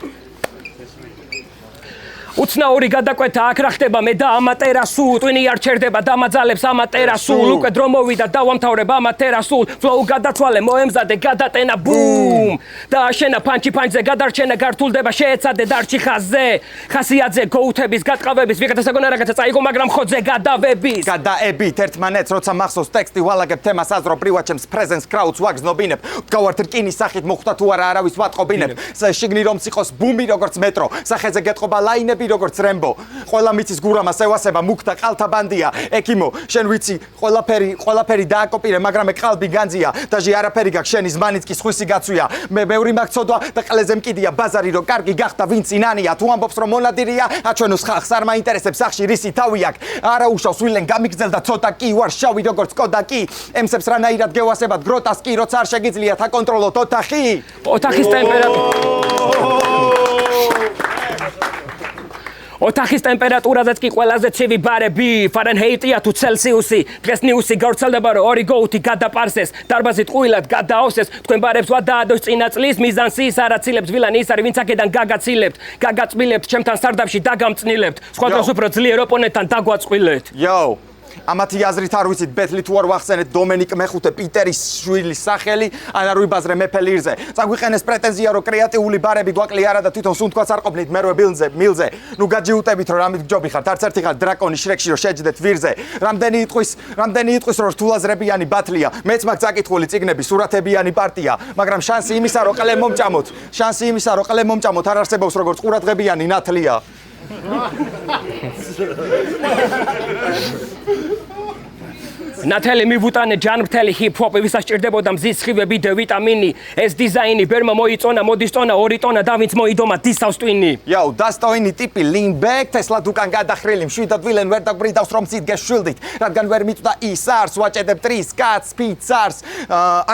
უცნაური გადაკვეთა აქ რა ხდება მე და ამატერასულ ტვინი არ ჩერდება დამაძალებს ამატერასულ უკვე დრო მოვიდა დავამთავრებ ამატერასულ ფლოუ გადაცვალე მოემზადე გადატენა ბუმ და აშენა პანჩზე გადარჩენა გართულდება შეეცადე დარჩი ხასიაძე გოუთების გატყავების ვიღაცა საგონა რაღაცა წაიგო მაგრამ ხოძე გადავების გადაებით ერთმანეთს როცა მახსოვს ტექსტი ვალაგებ თემას აზრო პრივატჩემს პრეზენს კრაუდს ვაგზნობინებ გავართ რკინის სახით მოხვდა თუ არა არავის ვატყობინებ შიგნი რომ ციყოს ბუმი როგორც მეტრო სახეზე გეტყობა ლაინები ხდები როგორც რემბო. ყველა მიცის გურამას ევასება მუქთა ყალთა ბანდია. ეკიმო, შენ ვიცი, ყველაფერი დააკოპირე, მაგრამ მე ყალბი განძია. დაჟე არაფერი გაქვს შენი ზმანიც კი სხვისი გაცვია. მე ბევრი მაგცოდვა და ყელეზე მკიდია ბაზარი რო კარგი გახდა ვინც ინანია. თუ ამბობს რომ მონადირია, აჩვენოს ხალხს არ მაინტერესებს სახში რისი თავი აქვს. არა უშავს ვილენ გამიგრძელდა ცოტა კი ვარ შავი როგორც კოდაკი. ემსებს რანაირად გევასებად გროტას კი როცა არ შეგიძლიათ აკონტროლოთ ოთახი. ოთახის ოთახის ტემპერატურაზეც კი ყველაზე ცივი ბარები ფარენჰეიტია თუ ცელსიუსი დღეს ნიუსი გავრცელდება რომ ორი გოუთი გადაპარსეს დარბაზით ყვილად გადაავსეს თქვენ ბარებს ვადაადოს წინა წლის მიზანსი ის არაცილებს ვილანი ის არის ვინც აქედან გაგაწილებთ ჩემთან სარდაფში დაგამწნილებთ სხვა დროს უფრო ძლიერ ოპონენტთან დაგვაწყვილეთ Yo, ამათი აზრით არ ვიცით ბეთლი თუ არ ვახსენეთ დომენიკ მეხუთე პიტერის შვილის სახელი ან არ ვიბაზრე მეფე ლირზე. წაგვიყენეს პრეტენზია რომ კრეატიული ბარები გვაკლი არა და თვითონ სუნთქვაც არ ყოფნით მერვე მილზე. ნუ გაჯიუტებით რომ რამით გჯობი ხართ. არც ერთი ხარ დრაკონი შრეკში რომ შეჯდეთ ვირზე. რამდენი იტყვის რომ რთულაზრებიანი ბათლია. მეც მაგ წაკითხული წიგნები სურათებიანი პარტია, მაგრამ შანსი იმისა რომ ყლე მომჭამოთ არ არსებობს როგორც ყურადღებიანი ნათლია. ნათელი მივუტანე ჯანმრთელი ჰიპ-ჰოპი ვისაც ჭირდებოდა მზის სხივები და ვიტამინი ეს დიზაინი ბერმა მოიწონა მოდის ტონა 2 ტონა და ვინც მოიდომა დისავს ტვინი Yo, დასტოინი ტიპი lean back Tesla უკან გადახრილი მშვიდად ვილენ ვერ დაგვბრიდავს რომ ცით გეშვილდით რადგან ვერ მიწვდა ის არს ვაჭედებ 3 კაცს პიცარს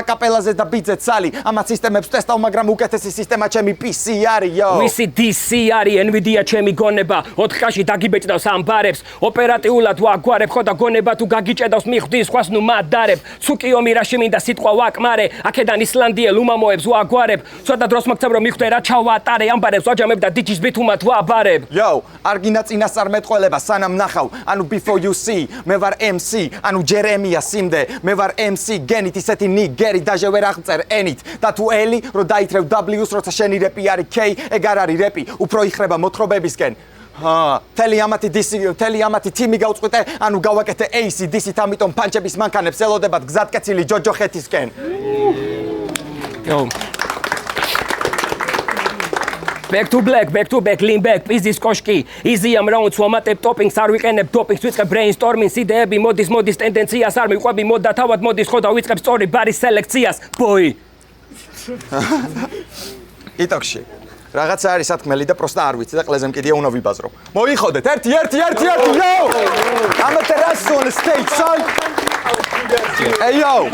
აკაპელაზე და ბიძეთ სალი ამათ სისტემებს ტესტავ მაგრამ უკეთესი სისტემა ჩემი PC არის yo ვისი DC არის Nvidia ჩემი გონება 4 ხაში დაგიბეჭდავს ამ ბარებს ოპერატიულად ვაგვარებ ხო და გონება თუ გაგიჭედავს მიხვდი სხვას ნუ მადარებ ცუკი ომი რა შემინდა სიტყვა ვაკმარე აქედან ისლანდიელ უმამოებს ვაგვარებ ცოტა დროს მოგცემ რომ მიხვდე რა ჩავატარე ამბარებს ვაჯამებ და დიჯის ბითუმად ვაბარებ Yo, არგინა წინასწარ მეტყველება სანამ ნახავ ანუ before you see მე ვარ MC ანუ ჯერემია სიმდე მე ვარ MC გენით ისეთი ნიგერი დაჟე ვერ აღწერ ენით და თუ ელი რომ დაითრევ W-ს როცა შენი რეპი არის K ეგ არ არის რეპი უფრო იხრება მოთხრობებისკენ თელი ამათი თიმი გავწყვიტე, ანუ გავაკეთე AC/DC-ით, ამიტომ პანჩების მანქანებს ელოდებათ გზადკეცილი ჯოჯოხეთისკენ. Back to black, lean back, pizis koshki. Easy am rounds, ვამატებ toppings, არ ვიყენებ dopings, ვიწყებ brainstorming, იდეები მოდის ტენდენციას, არ მიყვები მოდა თავად მოდის ხო და ვიწყებ სწორი ბარის სელექციას. Boy. იტოქში. რაღაცა არის სათქმელი და პროსტა არ ვიცი და ყლეზე მკიდია უნდა ვიბაზრო. მოიხოდეთ, ერთი, yo! Amaterasu on the stage, son! Hey yo!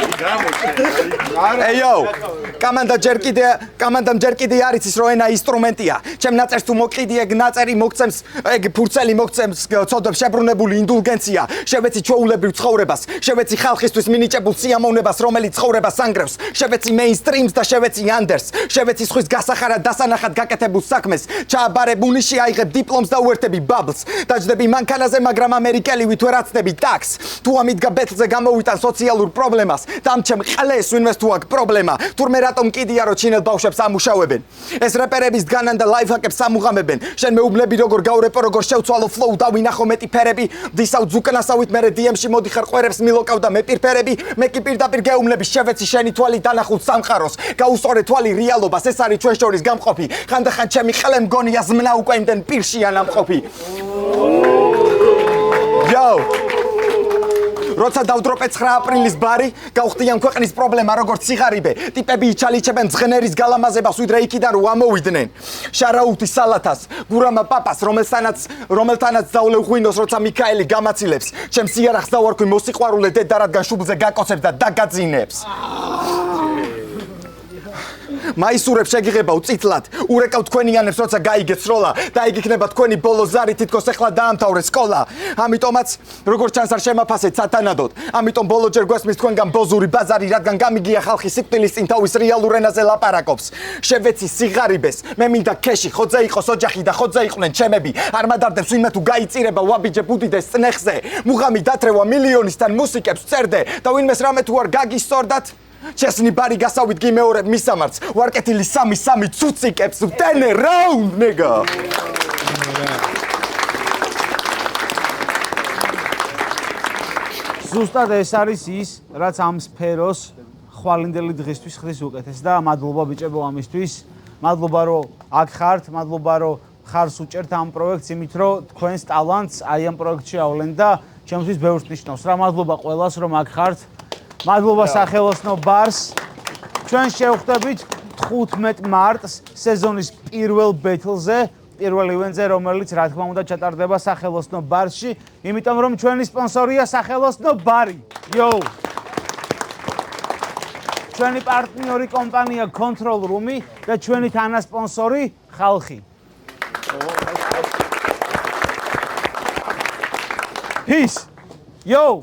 კამანდამ ჯერ კიდე არ იცის რომ ენა ინსტრუმენტია. ჩემ ნაწერს თუ მოკიდი ეგ ნაწერი მოგცემს, ეგ ფურცელი მოგცემს ცოდვებს შებრუნებული ინდულგენცია. შევეცი ჩვეულებრივ ცხოვრებას, შევეცი ხალხისთვის მინიჭებულ სიამოვნებას, რომელიც ცხოვრებას ანგრევს. შევეცი მეინსტრიმს და შევეცი ანდერს. შევეცი სხვის გასახარად დასანახად გაკეთებულ საქმეს. ჩააბარებ უნიში, აიღებ დიპლომს და უერთები ბაბლს. დაჯდები მანქანაზე, მაგრამ ამერიკელივით ვერ აცდები ტაქს. თუ ამიდგა ბეთლზე გამოვიტან სოციალურ პრობლემას, დამჩემ ყლეს ვინმეს თუ აქვს პრობლემა. თურმე რატომ კიდია რომ ჩინელ ბავშვებს ამუშავებენ. ეს რეპერების განან და ლაიფჰაკებს ამუღამებენ. შენ მეუბნები როგორ გავრეპო, როგორ შევცვალო ფლოუ და ვინახო მეტი ფერები. დისავ ზუკნასავით მე DM-ში მოდიხარ ყვერებს მილოკავ და მე პირფერები. მე კი პირდაპირ გეუბნები შევეცი შენი თვალი დანახულ სამყაროს. გაუსწორე თვალი რეალობას, ეს არის ჩვენ შორის გამყოფი. ხანდახან ჩემი ყლე მგონია ზმნა უკვე იმდენ პირშია ნამყოფი. Yo! როცა დავდროპე 9 აპრილის ბარი, გავხდიან ქვეყნის პრობლემა როგორც სიღარიბე. ტიპები იჩალიჩებენ ძღნერის გალამაზებას, ვიდრე იქიდან რო ამოვიდნენ. შარაუთი სალათას, გურამა პაპას, რომელთანაც დავლევ ღვინოს, როცა მიქაელი გამაცილებს. ჩემს იარაღს დავარქვი მოსიყვარულე დედა, რადგან შუბლზე გაკოცებს და დაგაძინებს. მაისურებს შეგიღებავ წითლად, ურეკავ თქვენიანებს, როცა გაიგეთ სროლა და იქ იქნება თქვენი ბოლო ზარი, თითქოს ეხლა დაამთავრე სკოლა. ამიტომაც, როგორც ჩანს არ შემაფასეთ სათანადოდ. ამიტომ ბოლო ჯერ გვესმის თქვენგან ბოზური ბაზარი, რადგან გამიგია ხალხი სიკვდილის წინ თავის რეალურ ენაზე ლაპარაკობს. შევეცი სიღარიბეს, მე მინდა ქეში, ხოძე იყოს ოჯახი და ხოძე იყვნენ ჩემები. არ მადარდებს ვინმე თუ გაიწირება ვაბიჯებ უდიდეს წნეხზე. მუღამი დათრევა მილიონისთან მუსიკებს წერდე და ვინმეს რამე თუ არ გაგისწორდათ ჩესნი ბარი გასავით გიმეორებ მისამართს ვარკეთილი 3 ცუციკებს ვტენე რაუნდ ნეგა ზუსტად ეს არის ის რაც ამ სფეროს ხვალინდელი დღისთვის ხდის უკეთეს და მადლობა ბიჭებო ამისთვის მადლობა რომ აქ ხართ მადლობა რომ მხარს უჭერთ ამ პროექტს, იმით რომ თქვენს ტალანტს აი ამ პროექტში ავლენ და ჩემთვის ბევრს ნიშნავს რა. მადლობა ყველას რომ აქ ხართ. მადლობა სახელოსნო ბარს. ჩვენ შევხვდებით 15 მარტს სეზონის პირველ ბეთლზე, პირველ ივენტზე, რომელიც რა თქმა უნდა ჩატარდება სახელოსნო ბარში, იმიტომ რომ ჩვენი სპონსორია სახელოსნო ბარი. იო. ჩვენი პარტნიორი კომპანია Control Room-ი და ჩვენი თანასპონსორი ხალხი. Peace. Yo.